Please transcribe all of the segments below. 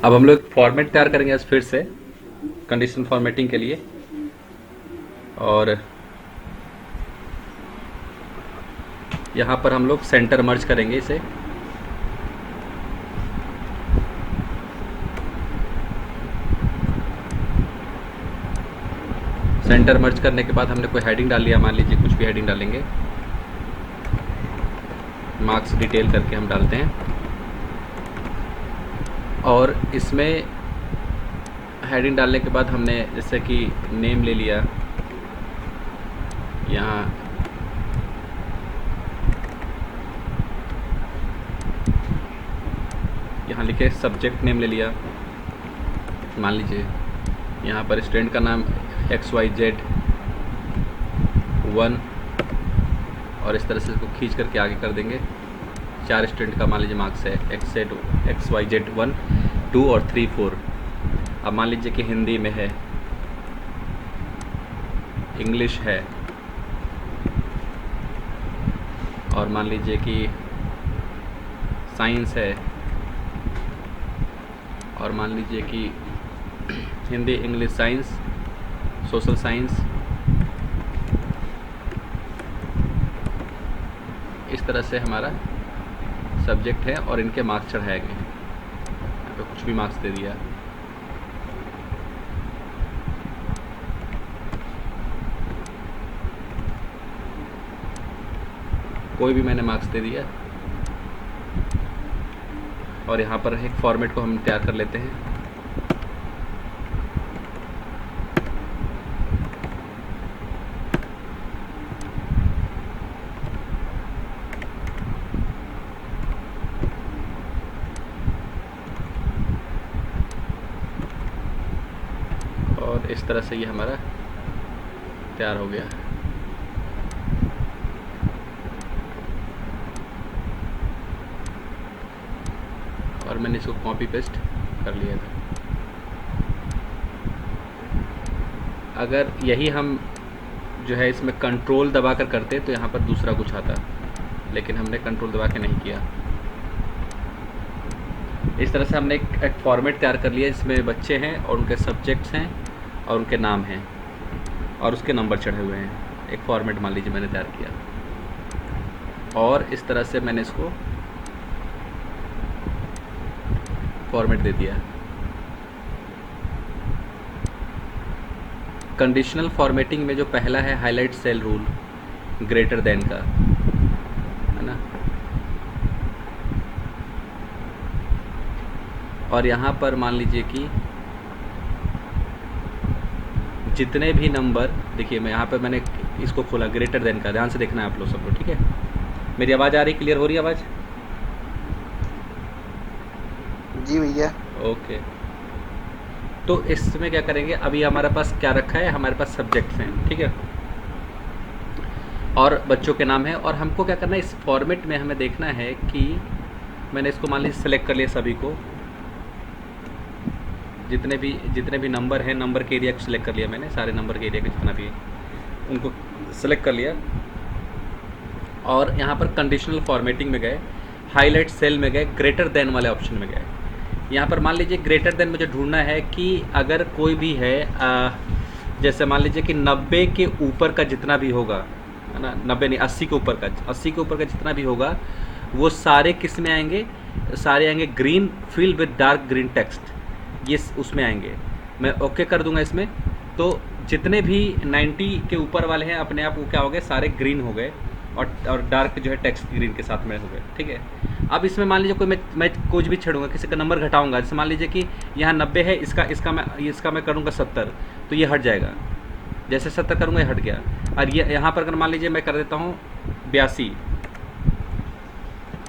अब हम लोग फॉर्मेट तैयार करेंगे आज फिर से कंडीशन फॉर्मेटिंग के लिए। और यहाँ पर हम लोग सेंटर मर्ज करेंगे इसे। सेंटर मर्ज करने के बाद हमने कोई हेडिंग डाल लिया, मान लीजिए कुछ भी हेडिंग डालेंगे, मार्क्स डिटेल करके हम डालते हैं। और इसमें हेडिंग डालने के बाद हमने जैसे कि नेम ले लिया, यहाँ लिखे सब्जेक्ट नेम ले लिया, मान लीजिए यहाँ पर स्टूडेंट का नाम XYZ 1, और इस तरह से इसको खींच करके आगे कर देंगे। 4 स्टूडेंट का मान लीजिए मार्क्स है XYZ 1, 2 और 3, 4। अब मान लीजिए कि हिंदी में है, इंग्लिश है, और मान लीजिए कि साइंस है, और मान लीजिए कि Hindi, English, science, social science, इस तरह से हमारा सब्जेक्ट है और इनके मार्क्स चढ़ाए गए हैं। यहाँ पे कुछ भी मार्क्स दे दिया। कोई भी मैंने मार्क्स दे दिया। और यहाँ पर एक फॉर्मेट को हम तैयार कर लेते हैं। और इस तरह से ये हमारा तैयार हो गया। और मैंने इसको कॉपी पेस्ट कर लिया था। अगर यही हम जो है इसमें कंट्रोल दबा कर करते तो यहाँ पर दूसरा कुछ आता, लेकिन हमने कंट्रोल दबा के नहीं किया। इस तरह से हमने एक फॉर्मेट तैयार कर लिया जिसमें बच्चे हैं और उनके सब्जेक्ट्स हैं और उनके नाम हैं और उसके नंबर चढ़े हुए हैं। एक फॉर्मेट मान लीजिए मैंने तैयार किया और इस तरह से मैंने इसको फॉर्मेट दे दिया। कंडीशनल फॉर्मेटिंग में जो पहला है highlight cell rule, greater than का, है ना। और यहाँ पर मान लीजिए कि जितने भी नंबर, देखिए मैं यहाँ पे मैंने इसको खोला ग्रेटर देन का, ध्यान से देखना है आप लोग सब लोग, ठीक है। मेरी आवाज़ आ रही, क्लियर हो रही है आवाज़? जी भैया। ओके। तो इसमें क्या करेंगे, अभी हमारे पास क्या रखा है, हमारे पास सब्जेक्ट्स हैं, ठीक है, और बच्चों के नाम है। और हमको क्या करना है, इस फॉर्मेट में हमें देखना है कि मैंने इसको मान लीजिए सेलेक्ट कर लिया, सभी को, जितने भी नंबर हैं, नंबर के एरिया को सिलेक्ट कर लिया मैंने, सारे नंबर के एरिया का जितना भी है उनको सेलेक्ट कर लिया। और यहाँ पर कंडीशनल फॉर्मेटिंग में गए, हाईलाइट सेल में गए, ग्रेटर देन वाले ऑप्शन में गए। यहाँ पर मान लीजिए ग्रेटर देन मुझे ढूंढना है कि अगर कोई भी है, जैसे मान लीजिए कि 90 के ऊपर का जितना भी होगा, है ना, 90 नहीं 80 के ऊपर का, 80 के ऊपर का जितना भी होगा वो सारे किस में आएंगे, सारे आएंगे green field with dark green text, ये उसमें आएंगे। मैं ओके कर दूंगा इसमें, तो जितने भी 90 के ऊपर वाले हैं अपने आप वो क्या हो गए, सारे ग्रीन हो गए, और डार्क जो है टेक्स्ट ग्रीन के साथ में हो गए, ठीक है। अब इसमें मान लीजिए कोई मैं कुछ भी छेड़ूंगा, किसी का नंबर घटाऊंगा, जैसे मान लीजिए कि यहाँ 90 है, इसका मैं करूँगा 70, तो ये हट जाएगा। जैसे 70 करूँगा ये हट गया। और ये यहाँ पर अगर मान लीजिए मैं कर देता हूँ 82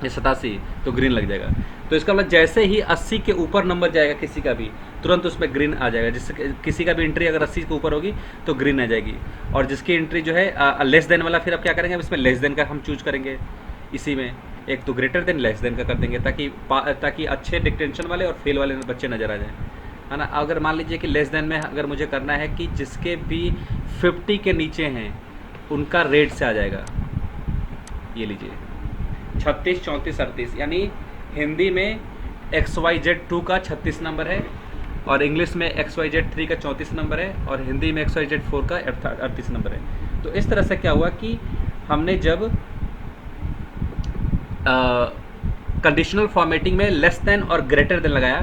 या 87, तो ग्रीन लग जाएगा। तो इसका मतलब जैसे ही 80 के ऊपर नंबर जाएगा किसी का भी, तुरंत उसमें ग्रीन आ जाएगा। जिससे किसी का भी एंट्री अगर 80 के ऊपर होगी तो ग्रीन आ जाएगी। और जिसकी एंट्री जो है लेस देन वाला, फिर अब क्या करेंगे, अब इसमें लेस देन का हम चूज करेंगे। इसी में एक तो ग्रेटर देन, लेस देन का कर देंगे, ताकि अच्छे डिक्टेंशन वाले और फेल वाले बच्चे नज़र आ जाएँ, है ना। अगर मान लीजिए कि लेस देन में अगर मुझे करना है कि जिसके भी 50 के नीचे हैं उनका रेड से आ जाएगा। ये लीजिए 36, 34, 38, यानी हिंदी में XYZ2 का 36 नंबर है, और इंग्लिश में XYZ3 का 34 नंबर है, और हिंदी में XYZ4 का 38 नंबर है। तो इस तरह से क्या हुआ कि हमने जब कंडीशनल फॉर्मेटिंग में लेस देन और ग्रेटर देन लगाया,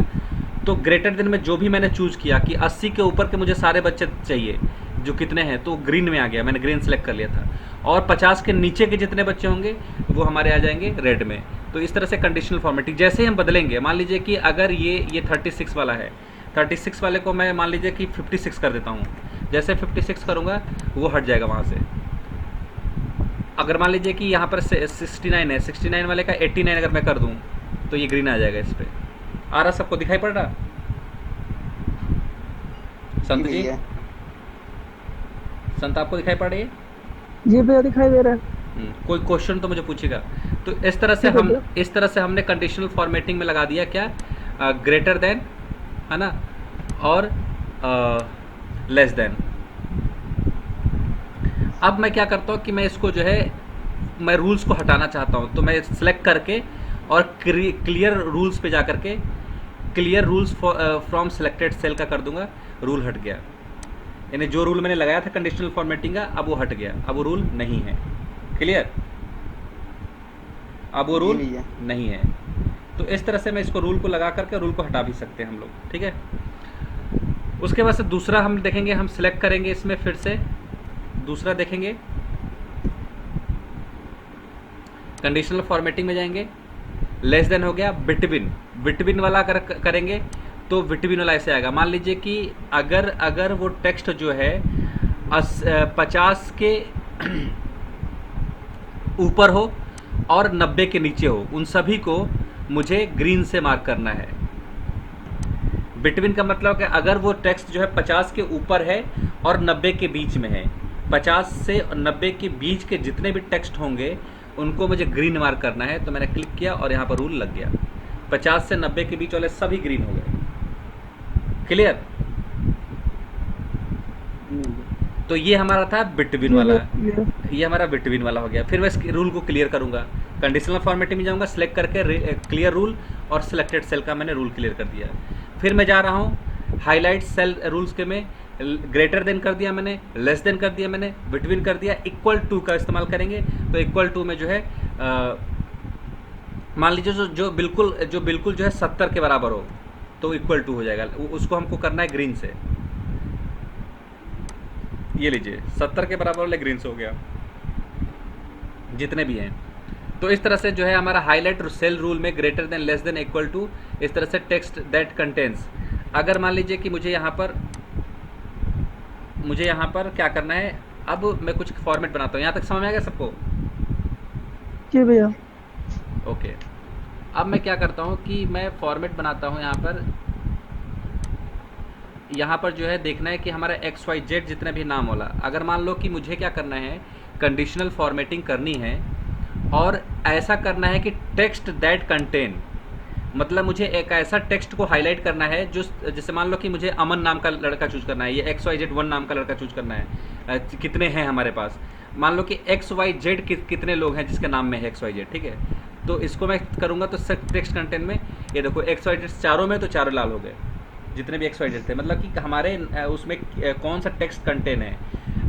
तो ग्रेटर देन में जो भी मैंने चूज़ किया कि 80 के ऊपर के मुझे सारे बच्चे चाहिए, जो कितने हैं, तो ग्रीन में आ गया, मैंने ग्रीन सेलेक्ट कर लिया था। और 50 के नीचे के जितने बच्चे होंगे वो हमारे आ जाएंगे रेड में। तो इस तरह से कंडीशनल फॉर्मेटिंग जैसे ही हम बदलेंगे, मान लीजिए कि अगर ये 36 वाला है, 36 वाले को मैं मान लीजिए कि 56 कर देता हूँ। जैसे 56 करूँगा वो हट जाएगा वहाँ से। अगर मान लीजिए कि यहाँ पर 69 है, 69 वाले का 89 अगर मैं कर दूँ तो ये ग्रीन आ जाएगा इस पर। आ रहा, सबको दिखाई पड़ रहा? संत जी, संत आपको दिखाई पड़ रही है? जी भैया दिखाई दे रहा है। कोई क्वेश्चन तो मुझे पूछेगा। तो इस तरह से हमने कंडीशनल फॉर्मेटिंग में लगा दिया क्या, ग्रेटर देन, है ना, और लेस देन। अब मैं क्या करता हूँ कि मैं इसको जो है, मैं रूल्स को हटाना चाहता हूँ, तो मैं सेलेक्ट करके और क्लियर रूल्स पे जा करके clear rules from selected cell का कर दूंगा, रूल हट गया। यानी जो रूल मैंने लगाया था कंडीशनल फॉर्मेटिंग का, अब वो हट गया, अब वो रूल नहीं है। क्लियर? अब वो रूल नहीं है। तो इस तरह से मैं इसको रूल को लगा करके रूल को हटा भी सकते हैं हम लोग, ठीक है। उसके बाद से दूसरा हम देखेंगे, हम सिलेक्ट करेंगे इसमें, फिर से दूसरा देखेंगे, कंडीशनल फॉर्मेटिंग में जाएंगे, लेस देन हो गया, बिटवीन वाला अगर करेंगे तो बिटवीन वाला ऐसे आएगा। मान लीजिए कि अगर वो टेक्स्ट जो है 50 के ऊपर हो और 90 के नीचे हो, उन सभी को मुझे ग्रीन से मार्क करना है। बिटवीन का मतलब है अगर वो टेक्स्ट जो है 50 के ऊपर है और 90 के बीच में है, 50 से 90 के बीच के जितने भी टेक्स्ट होंगे उनको मुझे ग्रीन मार्क करना है। तो मैंने क्लिक किया और यहाँ पर रूल लग गया, 50 से 90 के बीच वाले सभी ग्रीन हो गए। क्लियर? तो ये हमारा था बिटवीन वाला, ये हमारा बिटवीन वाला हो गया। फिर मैं इस रूल को क्लियर करूंगा, कंडीशनल फॉर्मेटिंग में जाऊंगा, सेलेक्ट करके क्लियर रूल, और सिलेक्टेड सेल का मैंने रूल क्लियर कर दिया। फिर मैं जा रहा हूँ हाईलाइट सेल रूल्स के में, ग्रेटर देन कर दिया मैंने, लेस देन कर दिया मैंने, बिटवीन कर दिया, इक्वल टू का इस्तेमाल करेंगे। तो इक्वल टू में जो है मान लीजिए जो बिल्कुल जो है 70 के बराबर हो तो इक्वल टू हो जाएगा, उसको हमको करना है ग्रीन से। ये लीजिए 70 के बराबर वाले ग्रीन से हो गया जितने भी हैं। तो इस तरह से जो है हमारा हाईलाइट सेल रूल में greater than, less than, equal to, इस तरह से टेक्स्ट दैट कंटेन्स। अगर मान लीजिए कि मुझे यहाँ पर क्या करना है, अब मैं कुछ फॉर्मेट बनाता हूँ। यहाँ तक समझ में आ गया सबको? जी भैया। ओके, अब मैं क्या करता हूँ कि मैं फॉर्मेट बनाता हूँ। यहाँ पर जो है देखना है कि हमारा XYZ जितने भी नाम वाला, अगर मान लो कि मुझे क्या करना है, कंडीशनल फॉर्मेटिंग करनी है, और ऐसा करना है कि टेक्स्ट दैट कंटेन, मतलब मुझे एक ऐसा टेक्स्ट को हाईलाइट करना है जो, जैसे मान लो कि मुझे अमन नाम का लड़का चूज करना है, ये XYZ1 नाम का लड़का चूज करना है। कितने हैं हमारे पास, मान लो कि XYZ कितने लोग हैं जिसके नाम में है XYZ, ठीक है। तो इसको मैं करूँगा तो टेक्स्ट कंटेंट में, ये देखो XYZ चारों में, तो चारों लाल हो गए जितने भी XYZ थे, मतलब कि हमारे उसमें कौन सा टेक्स्ट कंटेन है।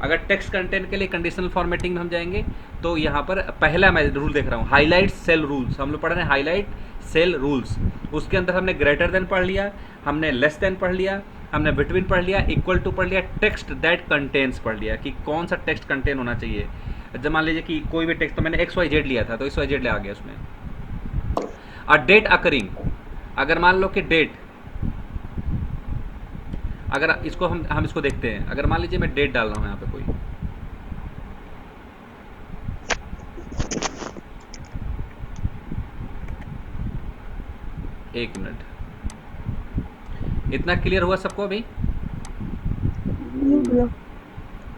अगर टेक्स्ट कंटेंट के लिए कंडीशनल फॉर्मेटिंग में हम जाएंगे तो यहाँ पर पहला मैं रूल देख रहा हूँ, हाईलाइट सेल रूल्स। हम लोग पढ़ रहे हैं हाईलाइट सेल रूल्स। उसके अंदर हमने ग्रेटर देन पढ़ लिया, हमने लेस देन पढ़ लिया, हमने बिटवीन पढ़ लिया, इक्वल टू पढ़ लिया, टेक्स्ट दैट कंटेन्स पढ़ लिया कि कौन सा टेक्स्ट कंटेन होना चाहिए। जब मान लीजिए कि कोई भी टेक्स्ट, तो मैंने XYZ लिया था तो XYZ आ गया उसमें। और डेट अकरिंग, अगर मान लो कि डेट, अगर इसको हम इसको देखते हैं, अगर मान लीजिए मैं डेट डाल रहा हूँ यहाँ पे कोई, एक मिनट, इतना क्लियर हुआ सबको अभी?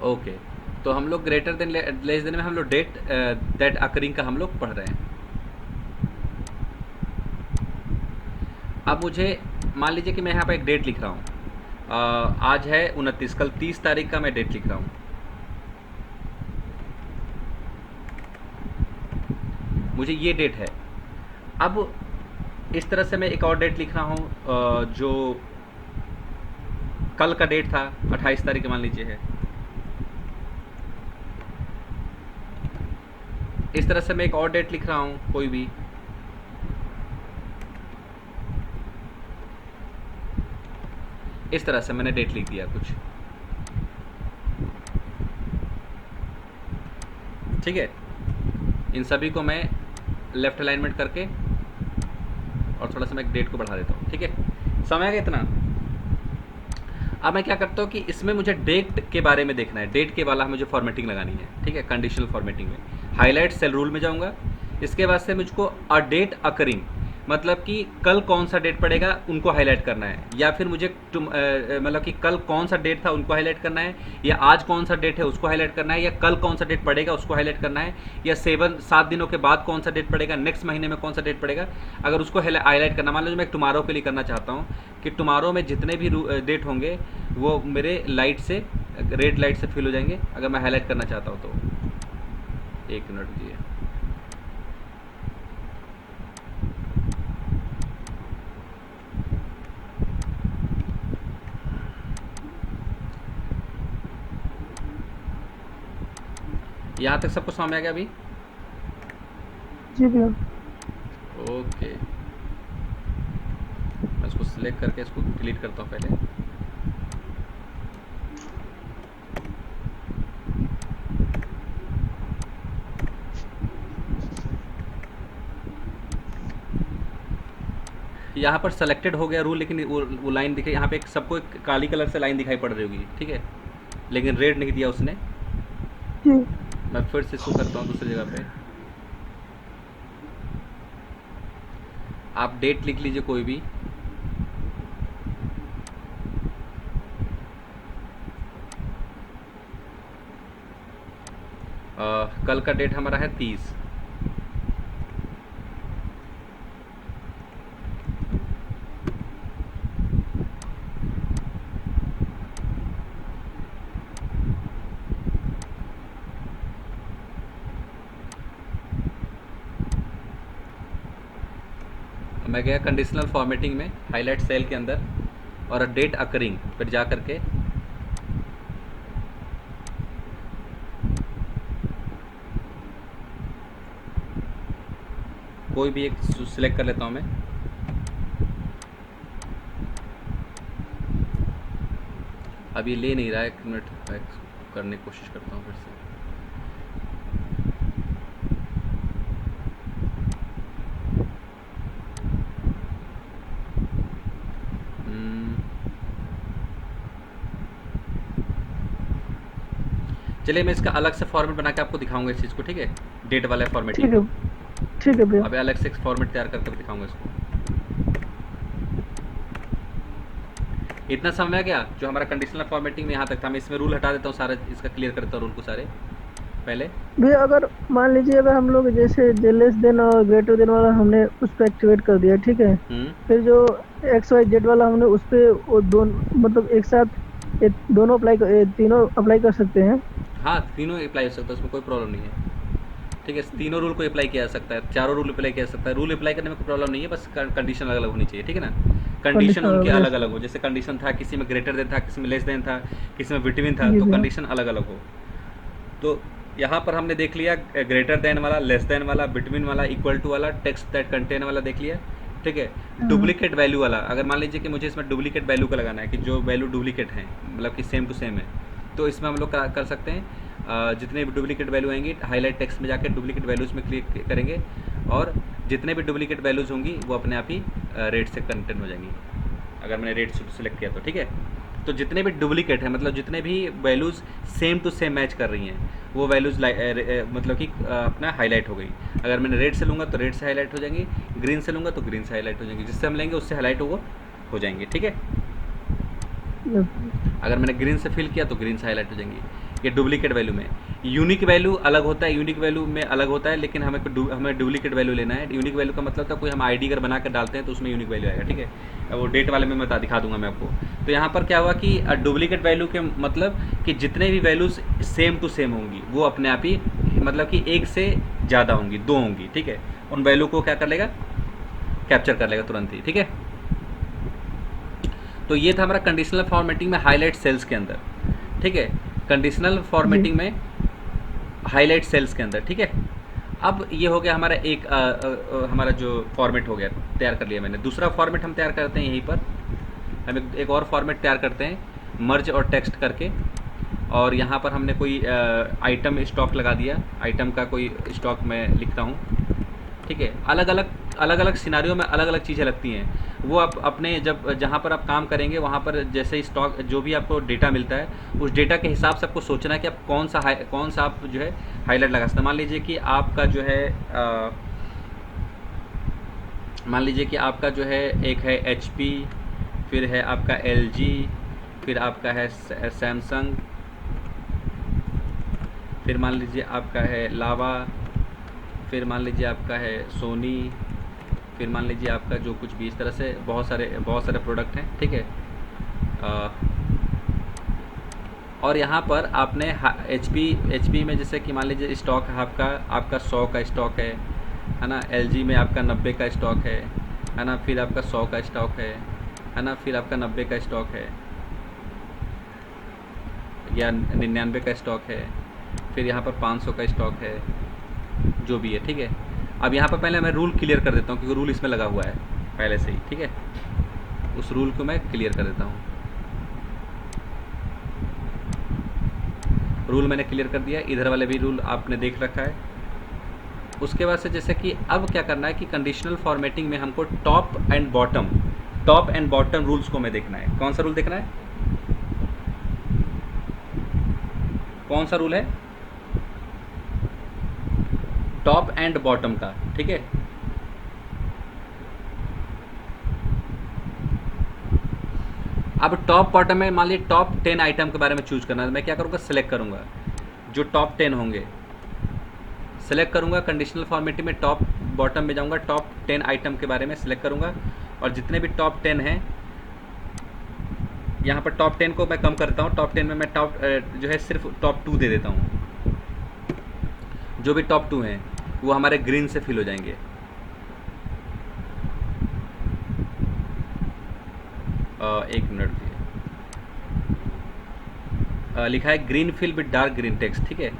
ओके, तो हम लोग ग्रेटर देन, लेस देन में हम लोग डेट दैट अकरिंग का हम लोग पढ़ रहे हैं। अब मुझे मान लीजिए कि मैं यहाँ पे एक डेट लिख रहा हूँ, आज है 29, कल 30 तारीख का मैं डेट लिख रहा हूँ। मुझे ये डेट है। अब इस तरह से मैं एक और डेट लिख रहा हूँ जो कल का डेट था, 28 तारीख मान लीजिए है। इस तरह से मैं एक और डेट लिख रहा हूँ कोई भी, इस तरह से मैंने डेट लिख दिया कुछ, ठीक है। इन सभी को मैं लेफ्ट अलाइनमेंट करके और थोड़ा सा मैं डेट को बढ़ा देता हूँ, ठीक है। समझ आ गया इतना। अब मैं क्या करता हूँ कि इसमें मुझे डेट के बारे में देखना है, डेट के वाला मुझे फॉर्मेटिंग लगानी है, ठीक है। कंडीशनल फॉर्मेटिंग में हाईलाइट सेल रूल में जाऊँगा। इसके बाद से मुझको अ डेट अकरिंग, मतलब कि कल कौन सा डेट पड़ेगा उनको हाईलाइट करना है, या फिर मुझे मतलब कि कल कौन सा डेट था उनको हाईलाइट करना है, या आज कौन सा डेट है उसको हाईलाइट करना है, या कल कौन सा डेट पड़ेगा उसको हाईलाइट करना है, या 7 दिनों के बाद कौन सा डेट पड़ेगा, नेक्स्ट महीने में कौन सा डेट पड़ेगा, अगर उसको हाईलाइट करना। मान लो मैं टुमारो के लिए करना चाहता हूँ कि टुमारो में जितने भी डेट होंगे वो मेरे लाइट से, रेड लाइट से फिल हो जाएंगे, अगर मैं हाईलाइट करना चाहता हूँ तो। एक मिनट दीजिए। यहाँ तक सबको समझ में आ गया अभी? जी भैया। ओके, मैं इसको सिलेक्ट करके इसको डिलीट करता हूँ पहले। यहाँ पर सेलेक्टेड हो गया रूल, लेकिन वो लाइन दिखे यहाँ पे, सबको एक काली कलर से लाइन दिखाई पड़ रही होगी, ठीक है, लेकिन रेड नहीं दिया उसने। जी। मैं फिर से इसको करता हूँ दूसरी जगह पे। आप डेट लिख लीजिए कोई भी, कल का डेट हमारा है 30। मैं गया कंडीशनल फॉर्मेटिंग में, हाईलाइट सेल के अंदर, और डेट अकरिंग फिर जा करके कोई भी एक सिलेक्ट कर लेता हूँ मैं। अब ये ले नहीं रहा है, एक मिनट मैं करने की कोशिश करता हूँ फिर से। चलिए मैं इसका अलग से फॉर्मेट बना के आपको दिखाऊंगा इस चीज़ को, ठीक है, डेट वाला फॉर्मेटिंग। ठीक है, ठीक है भैया। अभी अलग से एक फॉर्मेट तैयार करके दिखाऊंगा इसको। इतना समझ आ गया जो हमारा कंडीशनल फॉर्मेटिंग में यहाँ तक था। मैं इसमें रूल हटा देता हूँ सारा, इसका क्लियर करता हूँ रूल को सारे पहले। भैया अगर मान लीजिए अगर हम लोग जैसे लेस देन और ग्रेटर देन वाला हमने उस पर एक्टिवेट कर दिया, ठीक है, फिर जो XYZ वाला हमने उस पर वो दोनों मतलब एक साथ दोनों तीनों अप्लाई कर सकते हैं। हाँ, तीनों अप्लाई हो सकता है, उसमें कोई प्रॉब्लम नहीं है, ठीक है। तीनों रूल को अप्लाई किया जा सकता है, चारों रूल अप्लाई किया जा सकता है। रूल अप्लाई करने में कोई प्रॉब्लम नहीं है, बस कंडीशन अलग अलग होनी चाहिए, ठीक है ना। कंडीशन उनके अलग अलग हो, जैसे कंडीशन था किसी में ग्रेटर देन था, किसी में लेस देन था, किसी में बिटवीन था, तो कंडीशन अलग अलग हो। तो यहाँ पर हमने देख लिया ग्रेटर देन वाला, लेस देन वाला, बिटवीन वाला, इक्वल टू वाला, टेक्स्ट दैट कंटेन वाला देख लिया, ठीक है। डुप्लीकेट वैल्यू वाला, अगर मान लीजिए कि मुझे इसमें डुप्लीकेट वैल्यू का लगाना है कि जो वैल्यू डुप्लीकेट है, मतलब कि सेम टू सेम है, तो इसमें हम लोग कर सकते हैं जितने भी डुप्लीकेट वैल्यू आएंगी हाईलाइट टेक्स्ट में जाकर डुप्लीकेट वैल्यूज़ में क्लिक करेंगे, और जितने भी डुप्लीकेट वैल्यूज़ होंगी वो अपने आप ही रेट से कंटेंट हो जाएंगी, अगर मैंने रेट सेलेक्ट किया तो, ठीक है। तो जितने भी डुप्लीकेट हैं, मतलब जितने भी values same to same match कर रही हैं, वो वैल्यूज़ मतलब कि अपना हाईलाइट हो गई। अगर मैंने रेड से लूँगा तो रेड से हाईलाइट हो जाएंगी, ग्रीन से लूँगा तो ग्रीन से हाईलाइट हो जाएंगी, जिससे हम लेंगे उससे हाईलाइट हो जाएंगे, ठीक है। अगर मैंने ग्रीन से फिल किया तो ग्रीन से हाईलाइट हो जाएंगी। ये डुप्लीकेट वैल्यू में। यूनिक वैल्यू अलग होता है, यूनिक वैल्यू में अलग होता है, लेकिन हमें डुप्लीकेट वैल्यू लेना है। यूनिक वैल्यू का मतलब था कोई हम आईडी अगर बना कर डालते हैं तो उसमें यूनिक वैल्यू आएगा, ठीक है। वो डेट वाले में मैं दिखा दूंगा मैं आपको। तो यहाँ पर क्या हुआ कि डुप्लीकेट वैल्यू के मतलब कि जितने भी वैल्यूज़ सेम टू सेम होंगी वो अपने आप ही मतलब कि एक से ज़्यादा होंगी, 2 होंगी, ठीक है। उन वैल्यू को क्या कर लेगा, कैप्चर कर लेगा तुरंत ही, ठीक है। तो ये था हमारा कंडीशनल फॉर्मेटिंग में हाईलाइट सेल्स के अंदर, ठीक है, कंडीशनल फॉर्मेटिंग में हाईलाइट सेल्स के अंदर, ठीक है। अब ये हो गया हमारा एक हमारा जो फॉर्मेट हो गया, तैयार कर लिया मैंने। दूसरा फॉर्मेट हम तैयार करते हैं यहीं पर, हम एक और फॉर्मेट तैयार करते हैं मर्ज और टेक्स्ट करके, और यहाँ पर हमने कोई आइटम स्टॉक लगा दिया, आइटम का कोई स्टॉक मैं लिखता हूँ, ठीक है। अलग अलग सिनारियों में अलग अलग चीज़ें लगती हैं, वो आप अपने जब जहाँ पर आप काम करेंगे वहाँ पर जैसे स्टॉक जो भी आपको डेटा मिलता है उस डेटा के हिसाब से आपको सोचना है कि आप कौन सा आप जो है हाईलाइट लगा सकते हैं। मान लीजिए कि आपका जो है एक है HP, फिर है आपका LG, फिर आपका है सैमसंग, फिर मान लीजिए आपका है लावा, फिर मान लीजिए आपका है सोनी, फिर मान लीजिए आपका जो कुछ भी, इस तरह से बहुत सारे प्रोडक्ट हैं, ठीक है। और यहाँ पर आपने HP में जैसे कि मान लीजिए स्टॉक है आपका 100 का स्टॉक है ना। LG में आपका 90 का स्टॉक है ना। फिर आपका 100 का स्टॉक है ना। फिर आपका 90 का स्टॉक है या 99 का स्टॉक है। फिर यहाँ पर 500 का स्टॉक है, जो भी है, ठीक है। अब यहाँ पर पहले मैं रूल क्लियर कर देता हूँ क्योंकि रूल इसमें लगा हुआ है पहले से ही, ठीक है। उस रूल को मैं क्लियर कर देता हूँ। रूल मैंने क्लियर कर दिया, इधर वाले भी रूल आपने देख रखा है। उसके बाद से जैसे कि अब क्या करना है कि कंडीशनल फॉर्मेटिंग में हमको टॉप एंड बॉटम रूल्स को हमें देखना है। कौन सा रूल देखना है? कौन सा रूल है? टॉप एंड बॉटम का, ठीक है। अब टॉप बॉटम में मान लीजिए टॉप 10 आइटम के बारे में चूज करना है, मैं क्या करूँगा, सेलेक्ट करूँगा जो टॉप 10 होंगे, सेलेक्ट करूँगा। कंडीशनल फॉर्मेटिंग में टॉप बॉटम में जाऊँगा, टॉप 10 आइटम के बारे में सेलेक्ट करूँगा, और जितने भी टॉप 10 हैं यहाँ पर टॉप 10 को मैं कम करता हूँ। टॉप 10 में मैं टॉप जो है सिर्फ टॉप 2 दे देता हूँ। जो भी टॉप 2 हैं वो हमारे ग्रीन से फिल हो जाएंगे। एक मिनट लिखा है green fill with dark green text, ठीक है।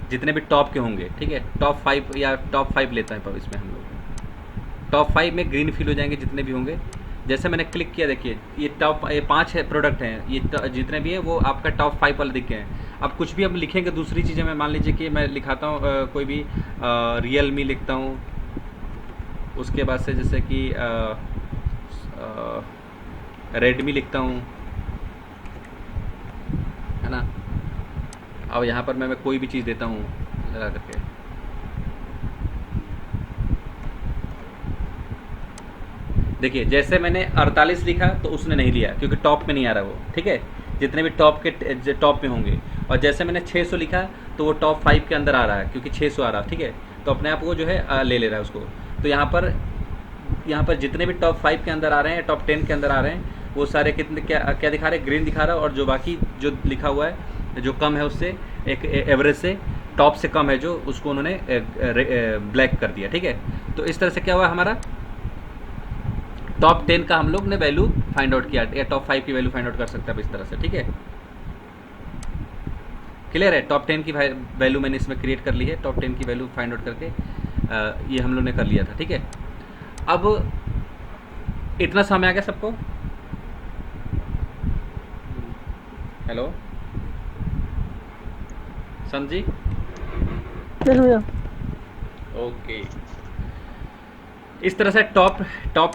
जितने भी टॉप के होंगे, ठीक है, टॉप 5 या टॉप 5 लेता है पर इसमें हम लोग टॉप 5 में ग्रीन फिल हो जाएंगे जितने भी होंगे। जैसे मैंने क्लिक किया, देखिए ये 5 है प्रोडक्ट हैं, ये जितने भी हैं वो आपका टॉप 5 वाले दिखे हैं। अब कुछ भी हम लिखेंगे दूसरी चीज़ें में, मान लीजिए कि मैं लिखाता हूँ कोई भी रियलमी लिखता हूँ, उसके बाद से जैसे कि रेडमी लिखता हूँ, है ना। अब यहाँ पर मैं कोई भी चीज़ देता हूँ लगा करके, देखिए जैसे मैंने 48 लिखा तो उसने नहीं लिया क्योंकि टॉप में नहीं आ रहा वो, ठीक है। जितने भी टॉप में होंगे, और जैसे मैंने 600 लिखा तो वो टॉप 5 के अंदर आ रहा है क्योंकि 600 आ रहा है, ठीक है। तो अपने आप वो जो है ले रहा है उसको। तो यहाँ पर जितने भी टॉप 5 के अंदर आ रहे हैं, टॉप 10 के अंदर आ रहे हैं, वो सारे कितने क्या दिखा रहे हैं, ग्रीन दिखा रहा है। और जो बाकी जो लिखा हुआ है जो कम है उससे, एक एवरेज से टॉप से कम है जो, उसको उन्होंने ब्लैक कर दिया, ठीक है। तो इस तरह से क्या हुआ, हमारा टॉप 10 का हम लोग ने वैल्यू फाइंड आउट किया, या टॉप 5 की वैल्यू फाइंड आउट कर सकते हैं इस तरह से, ठीक है। क्लियर है? टॉप 10 की वैल्यू मैंने इसमें क्रिएट कर ली है, टॉप 10 की वैल्यू फाइंड आउट करके ये हम लोग ने कर लिया था, ठीक है। अब इतना समय आ गया सबको? हेलो संत जी? यस भैया। ओके, इस तरह से टॉप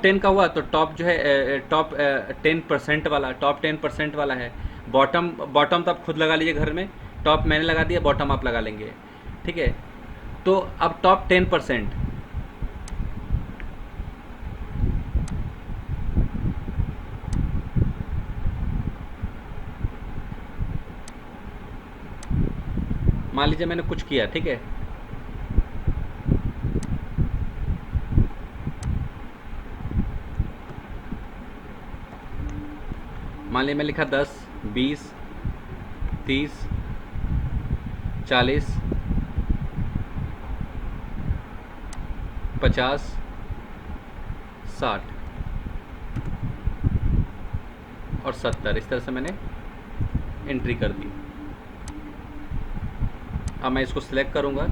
10 का हुआ तो टॉप जो है टॉप 10% वाला, टॉप 10% वाला है। बॉटम तो आप खुद लगा लीजिए घर में, टॉप मैंने लगा दिया, बॉटम आप लगा लेंगे, ठीक है। तो अब टॉप 10%, मान लीजिए मैंने कुछ किया, ठीक है। मान लीजिए मैं लिखा 10, 20, 30, 40, 50, 60 और 70 इस तरह से मैंने एंट्री कर दी। अब मैं इसको सिलेक्ट करूँगा,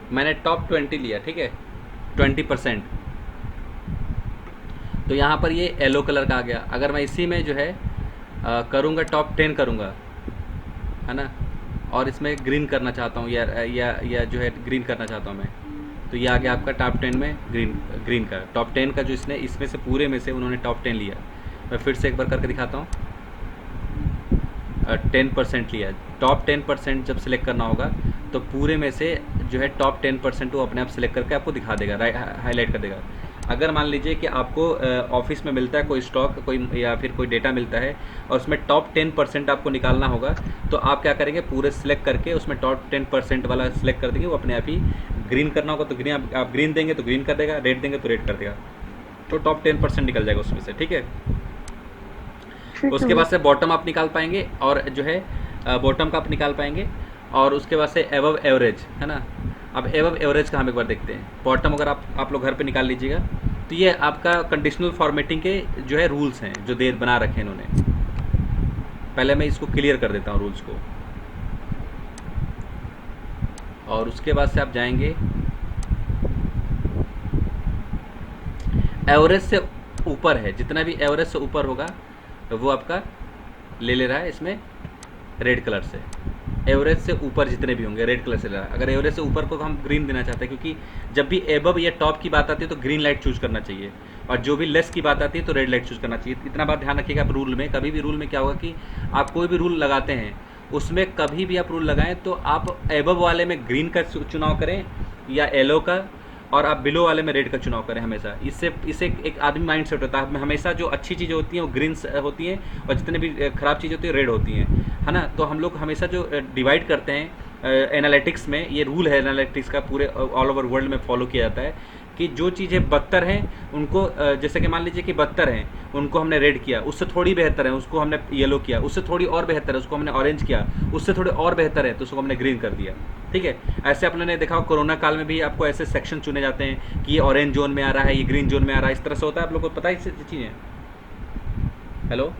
मैंने टॉप 20 लिया, ठीक है, 20%। तो यहाँ पर ये येलो कलर का आ गया। अगर मैं इसी में जो है करूँगा टॉप 10 करूँगा, है ना, और इसमें ग्रीन करना चाहता हूँ या जो है ग्रीन करना चाहता हूँ मैं, तो ये आ गया आपका टॉप 10 में ग्रीन का। टॉप 10 का जो इसमें से पूरे में से उन्होंने टॉप 10 लिया। मैं फिर से एक बार करके दिखाता हूँ। 10% लिया। टॉप 10% जब सिलेक्ट करना होगा तो पूरे में से जो है टॉप 10% वो अपने आप सिलेक्ट करके आपको दिखा देगा, हाईलाइट कर देगा। अगर मान लीजिए कि आपको ऑफिस में मिलता है कोई स्टॉक, कोई या फिर कोई डेटा मिलता है और उसमें टॉप 10% आपको निकालना होगा, तो आप क्या करेंगे, पूरे सिलेक्ट करके उसमें टॉप 10% वाला सिलेक्ट कर देंगे, वो अपने आप ही ग्रीन करना होगा तो ग्रीन, आप ग्रीन देंगे तो ग्रीन कर देगा, रेड देंगे तो रेड कर देगा, तो टॉप 10% निकल जाएगा उसमें से, ठीक है। उसके बाद से बॉटम आप निकाल पाएंगे और जो है बॉटम का आप निकाल पाएंगे, और उसके बाद से एवव एवरेज, है ना। अब एवव एवरेज का हम एक बार देखते हैं। बॉटम अगर आप लोग घर पे निकाल लीजिएगा तो ये आपका कंडीशनल फॉर्मेटिंग के जो है रूल्स हैं जो देर बना रखे हैं इन्होंने। पहले मैं इसको क्लियर कर देता हूँ रूल्स को, और उसके बाद से आप जाएंगे एवरेज से ऊपर है, जितना भी एवरेज से ऊपर होगा वो आपका ले रहा है इसमें रेड कलर से। एवरेज से ऊपर जितने भी होंगे रेड कलर से ले रहा है। अगर एवरेज से ऊपर को हम ग्रीन देना चाहते हैं, क्योंकि जब भी एबव या टॉप की बात आती है तो ग्रीन लाइट चूज करना चाहिए, और जो भी लेस की बात आती है तो रेड लाइट चूज करना चाहिए। इतना बात ध्यान रखिएगा। आप रूल में कभी भी, रूल में क्या होगा कि आप कोई भी रूल लगाते हैं उसमें कभी भी आप रूल लगाएं तो आप एबव वाले में ग्रीन का चुनाव करें या येलो का, और आप बिलो वाले में रेड का चुनाव करें हमेशा। इससे एक आदमी माइंड सेट होता है। हमेशा जो अच्छी चीज़ें होती हैं वो ग्रीन होती हैं, और जितने भी खराब चीज़ें होती हैं रेड होती हैं, है ना। तो हम लोग हमेशा जो डिवाइड करते हैं एनालिटिक्स में, ये रूल है एनालिटिक्स का, पूरे ऑल ओवर वर्ल्ड में फॉलो किया जाता है कि जो चीज़ें बदतर हैं उनको, जैसे कि मान लीजिए कि बदतर हैं उनको हमने रेड किया, उससे थोड़ी बेहतर है उसको हमने येलो किया, उससे थोड़ी और बेहतर है उसको हमने ऑरेंज किया, उससे थोड़े और बेहतर है तो उसको हमने ग्रीन कर दिया, ठीक है। ऐसे आपने देखा कोरोना काल में भी आपको ऐसे सेक्शन चुने जाते हैं कि ये ऑरेंज जोन में आ रहा है, ये ग्रीन जोन में आ रहा है, इस तरह से होता है। आप लोगों को पता है इस चीज़ें? हेलो,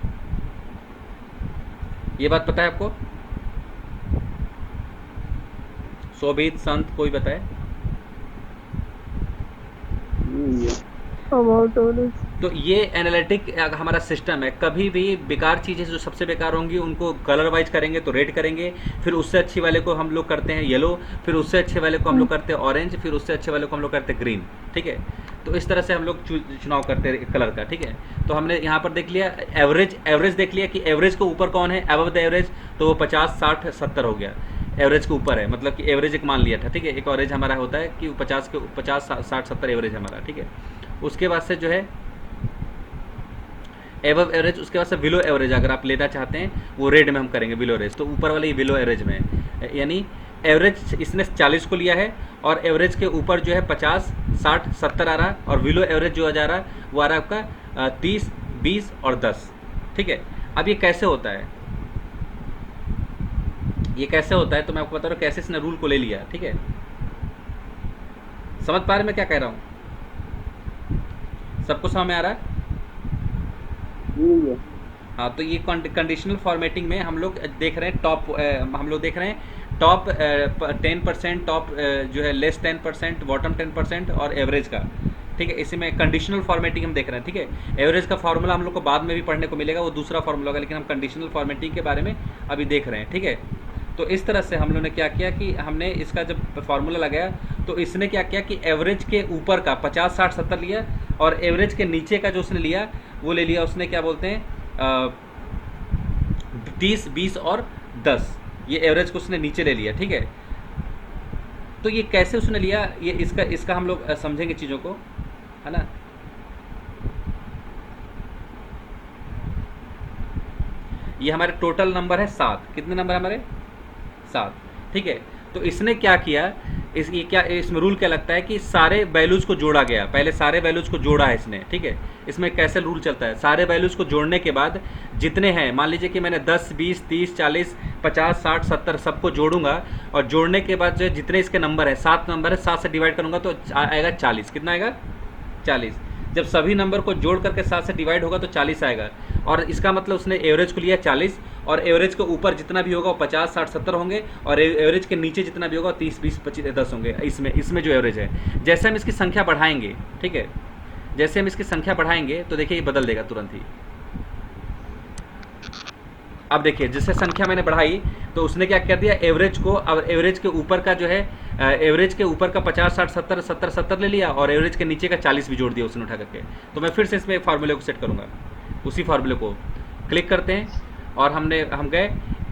ये बात पता है आपको? शोभित, संत, कोई बताए? तो ये एनालिटिक हमारा सिस्टम है। कभी भी बेकार चीज़ें जो सबसे बेकार होंगी उनको कलर वाइज करेंगे तो रेड करेंगे, फिर उससे अच्छी वाले को हम लोग करते हैं येलो, फिर उससे अच्छे वाले को हम लोग करते हैं ऑरेंज, फिर उससे अच्छे वाले को हम लोग करते हैं ग्रीन, ठीक है। तो इस तरह से हम लोग चुनाव करते हैं कलर का, ठीक है। तो हमने यहाँ पर देख लिया एवरेज देख लिया कि एवरेज के ऊपर कौन है, अबव द एवरेज, तो वो 50, 60, 70 हो गया, एवरेज के ऊपर है, मतलब कि एवरेज एक मान लिया था, ठीक है। एक एवरेज हमारा होता है कि 50, 60, 70 एवरेज हमारा, ठीक है। उसके बाद से जो है एवव एवरेज, उसके बाद से बिलो एवरेज अगर आप लेना चाहते हैं वो रेड में हम करेंगे बिलो एवरेज, तो ऊपर वाले बिलो एवरेज में, यानी एवरेज इसने 40 को लिया है और एवरेज के ऊपर जो है 50, 60, 70 आ रहा, और बिलो एवरेज जो जा रहा वो आ रहा आपका 30, 20 और 10, ठीक है। अब ये कैसे होता है, ये कैसे होता है तो मैं आपको बता रहा हूँ कैसे इसने रूल को ले लिया, ठीक है। समझ पा रहे मैं क्या कह रहा हूँ? सबको समझ में आ रहा है? हाँ, तो ये कंडीशनल फॉर्मेटिंग में हम लोग देख रहे हैं टॉप, हम लोग देख रहे हैं टॉप 10%, टॉप जो है लेस 10%, बॉटम 10% और एवरेज का, ठीक है। इसी में कंडीशनल फॉर्मेटिंग हम देख रहे हैं, ठीक है। एवरेज का फार्मूला हम लोग को बाद में भी पढ़ने को मिलेगा, वो दूसरा फार्मूला होगा, लेकिन हम कंडीशनल फॉर्मेटिंग के बारे में अभी देख रहे हैं, ठीक है। तो इस तरह से हम लोगों ने क्या किया कि हमने इसका जब फार्मूला लगाया तो इसने क्या किया कि एवरेज के ऊपर का 50, 60, 70 लिया, और एवरेज के नीचे का जो उसने लिया वो ले लिया उसने क्या बोलते हैं 30, 20 और 10, ये एवरेज को उसने नीचे ले लिया, ठीक है। तो ये कैसे उसने लिया, ये इसका हम लोग समझेंगे चीज़ों को, है ना। ये हमारे टोटल नंबर है 7, कितने नंबर है हमारे 7, ठीक है। तो इसने क्या किया, इसमें रूल क्या लगता है कि सारे वैल्यूज को जोड़ा गया, पहले सारे वैल्यूज को जोड़ा है इसने, ठीक है। इसमें कैसे रूल चलता है, सारे वैल्यूज को जोड़ने के बाद जितने हैं, मान लीजिए कि मैंने 10 20 30 40 50 60 70 सबको जोड़ूंगा, और जोड़ने के बाद जो जितने इसके नंबर है, 7 नंबर है, 7 से डिवाइड करूंगा तो आएगा 40, कितना आएगा 40। जब सभी नंबर को जोड़ करके 7 से डिवाइड होगा तो 40 आएगा, और इसका मतलब उसने एवरेज को लिया 40, और एवरेज के ऊपर जितना भी होगा वो 50 60 70 होंगे, और एवरेज के नीचे जितना भी होगा 30 20 25 10 होंगे। इसमें जो एवरेज है, जैसे हम इसकी संख्या बढ़ाएंगे, ठीक है, जैसे हम इसकी संख्या बढ़ाएंगे तो देखिए ये बदल देगा तुरंत ही। अब देखिए जैसे संख्या मैंने बढ़ाई तो उसने क्या कर दिया, एवरेज को, अब एवरेज के ऊपर का जो है, एवरेज के ऊपर का 50 60 70 70 70 ले लिया, और एवरेज के नीचे का 40 भी जोड़ दिया उसने उठा करके। तो मैं फिर से इसमें फार्मूले को सेट करूँगा, उसी फार्मूले को क्लिक करते हैं, और हम गए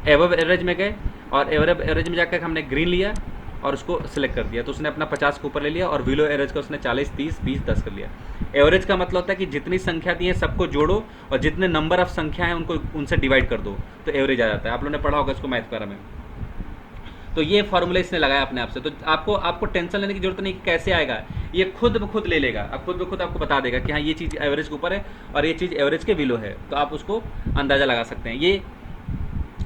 एवब एवरेज में गए, और एवरेज में जाकर हमने ग्रीन लिया और उसको सिलेक्ट कर दिया, तो उसने अपना 50 के ऊपर ले लिया, और बिलो एवरेज का उसने 40 30 20 10 कर लिया। एवरेज का मतलब होता है कि जितनी संख्या दी है सबको जोड़ो, और जितने नंबर ऑफ संख्या हैं उनको उनसे डिवाइड कर दो, तो एवरेज आ जाता है। आप लोगों ने पढ़ा होगा इसको मैथ वगैरह में। तो ये फार्मूला इसने लगाया अपने आप से, तो आपको टेंशन लेने की जरूरत नहीं कि कैसे आएगा, ये खुद ब खुद ले लेगा, अब खुद ब खुद आपको बता देगा कि हाँ ये चीज़ एवरेज के ऊपर है और ये चीज़ एवरेज के बिलो है, तो आप उसको अंदाज़ा लगा सकते हैं। ये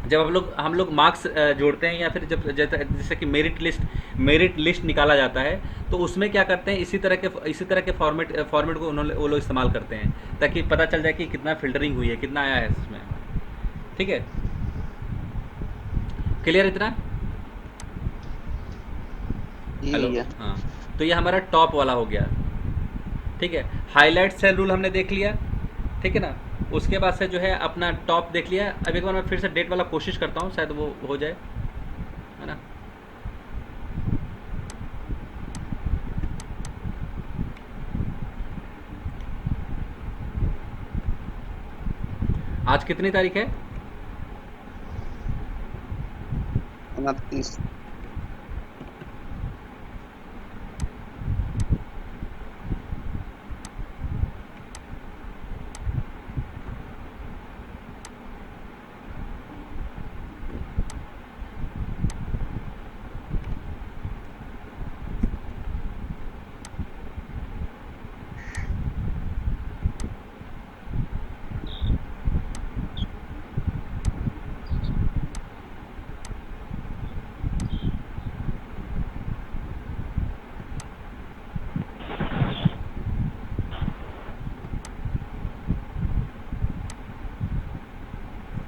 जब हम लोग मार्क्स जोड़ते हैं, या फिर जब जैसे कि मेरिट लिस्ट निकाला जाता है, तो उसमें क्या करते हैं, इसी तरह के फॉर्मेट को वो लोग इस्तेमाल करते हैं, ताकि पता चल जाए कि कितना फिल्टरिंग हुई है, कितना आया है इसमें, ठीक है। क्लियर इतना? हेलो, हाँ। तो ये हमारा टॉप वाला हो गया, ठीक है। हाईलाइट सेल रूल हमने देख लिया, ठीक है ना। उसके बाद से जो है अपना टॉप देख लिया। अब एक बार मैं फिर से डेट वाला कोशिश करता हूँ, शायद वो हो जाए, है ना। आज कितनी तारीख है? 29।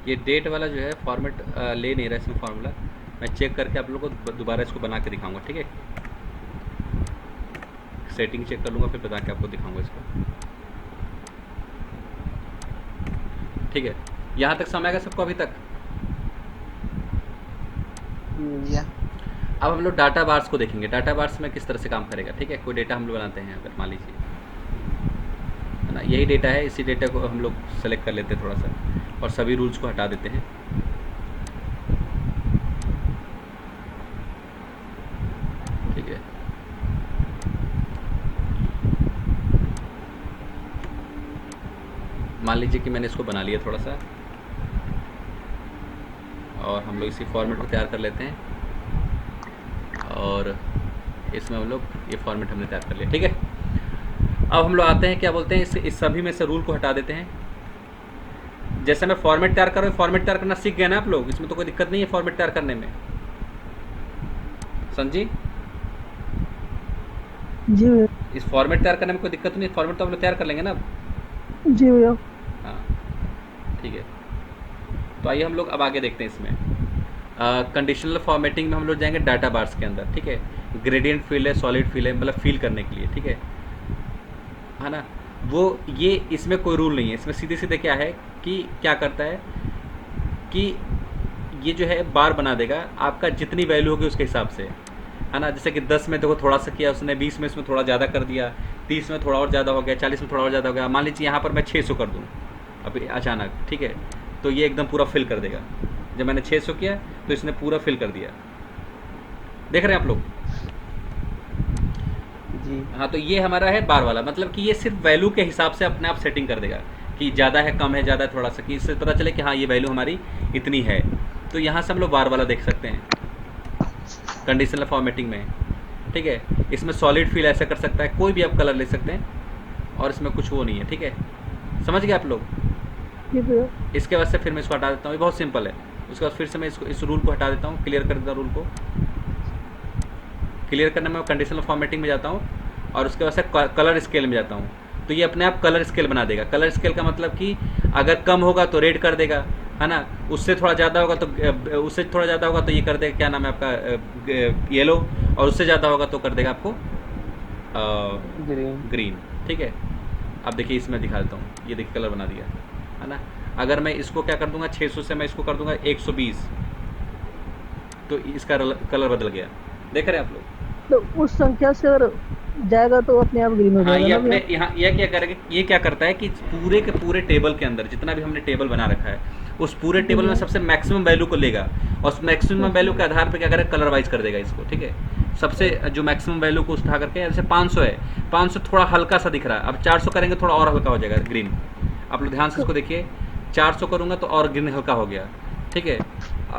ये डेट वाला जो है फॉर्मेट ले नहीं रहा इसमें फार्मूला, मैं चेक करके आप लोगों को दोबारा इसको बना के दिखाऊंगा, ठीक है। सेटिंग चेक कर लूँगा, फिर बता के आपको दिखाऊंगा इसको, ठीक है। यहाँ तक समझ आएगा सबको अभी तक? अब हम लोग डाटा बार्स को देखेंगे, डाटा बार्स में किस तरह से काम करेगा, ठीक है। कोई डेटा हम लोग बनाते हैं, अगर मान लीजिए, है ना, यही डेटा है, इसी डेटा को हम लोग सेलेक्ट कर लेते हैं थोड़ा सा, और सभी रूल्स को हटा देते हैं, ठीक है। मान लीजिए कि मैंने इसको बना लिया थोड़ा सा, और हम लोग इसी फॉर्मेट को तैयार कर लेते हैं, और इसमें हम लोग ये फॉर्मेट हमने तैयार कर लिया, ठीक है। अब हम लोग आते हैं, क्या बोलते हैं, इस सभी में से रूल को हटा देते हैं। जैसे मैं फॉर्मेट तैयार कर रहा हूँ, फॉर्मेट तैयार करना सीख गए ना आप लोग, इसमें तो कोई दिक्कत नहीं है फॉर्मेट तैयार करने में, समझी? जी भैया। इस फॉर्मेट तैयार करने में कोई दिक्कत नहीं, फॉर्मेट तो हम लोग तैयार कर लेंगे ना अब। जी भैया। हाँ, ठीक है। तो आइए हम लोग अब आगे देखते हैं इसमें। कंडीशनल फॉर्मेटिंग में हम लोग जाएंगे डाटा बार्स के अंदर, ठीक है। ग्रेडियंट फील्ड है, सॉलिड फील्ड है, मतलब फील करने के लिए, ठीक है ना। वो ये इसमें कोई रूल नहीं है, इसमें सीधे सीधे क्या है कि क्या करता है कि ये जो है बार बना देगा, आपका जितनी वैल्यू होगी उसके हिसाब से, है ना। जैसे कि 10 में देखो थोड़ा सा किया उसने, 20 में इसमें थोड़ा ज़्यादा कर दिया, 30 में थोड़ा और ज़्यादा हो गया, 40 में थोड़ा और ज़्यादा हो गया। मान लीजिए यहाँ पर मैं 600 कर दूँ अभी अचानक, ठीक है, तो ये एकदम पूरा फिल कर देगा। जब मैंने 600 किया तो इसने पूरा फिल कर दिया। देख रहे हैं आप लोग? जी। हाँ, तो ये हमारा है बार वाला, मतलब कि ये सिर्फ वैल्यू के हिसाब से अपने आप सेटिंग कर देगा कि ज़्यादा है, कम है, ज़्यादा है, थोड़ा सा, कि इससे पता चले कि हाँ ये वैल्यू हमारी इतनी है। तो यहाँ से हम लोग बार वाला देख सकते हैं कंडीशनल फॉर्मेटिंग में, ठीक है। इसमें सॉलिड फिल ऐसा कर सकता है, कोई भी आप कलर ले सकते हैं और इसमें कुछ वो नहीं है, ठीक है। समझ गए आप लोग? जी भैया। इसके बाद से फिर मैं इसको हटा देता हूँ, ये बहुत सिंपल है। उसके बाद फिर से मैं इसको इस रूल को हटा देता हूँ, क्लियर कर देता हूँ रूल को। क्लियर करने में कंडीशनल फॉर्मेटिंग में जाता हूँ और उसके बाद से कलर स्केल में जाता हूँ। तो ये अपने आप कलर स्केल बना देगा। कलर स्केल का मतलब कि अगर कम होगा तो रेड कर देगा, है ना, उससे थोड़ा ज़्यादा होगा तो ये कर देगा, क्या नाम है आपका, येलो, और उससे ज़्यादा होगा तो कर देगा आपको ग्रीन, ठीक है। अब देखिए इसमें दिखा देता हूँ, ये देखिए कलर बना दिया, है ना। अगर मैं इसको क्या कर दूंगा, 600 से मैं इसको कर दूंगा 120, तो इसका कलर बदल गया। देख रहे हैं आप लोग? तो उस संख्या से अगर जाएगा तो अपने आप ग्रीन हो हाँ, जाएगा ये ना अपने भैया? यहाँ ये क्या करेगा, ये क्या करता है कि पूरे के पूरे टेबल के अंदर जितना भी हमने टेबल बना रखा है, उस पूरे टेबल में सबसे मैक्सिमम वैल्यू को लेगा और उस मैक्सिमम वैल्यू के आधार पर क्या करेगा, कलर वाइज कर देगा इसको, ठीक है। सबसे जो मैक्सिमम वैल्यू को उठा करके, जैसे 500 है, 500 थोड़ा हल्का सा दिख रहा है, अब 400 करेंगे थोड़ा और हल्का हो जाएगा ग्रीन। आप लोग ध्यान से इसको देखिए, 400 करूँगा तो और ग्रीन हल्का हो गया, ठीक है,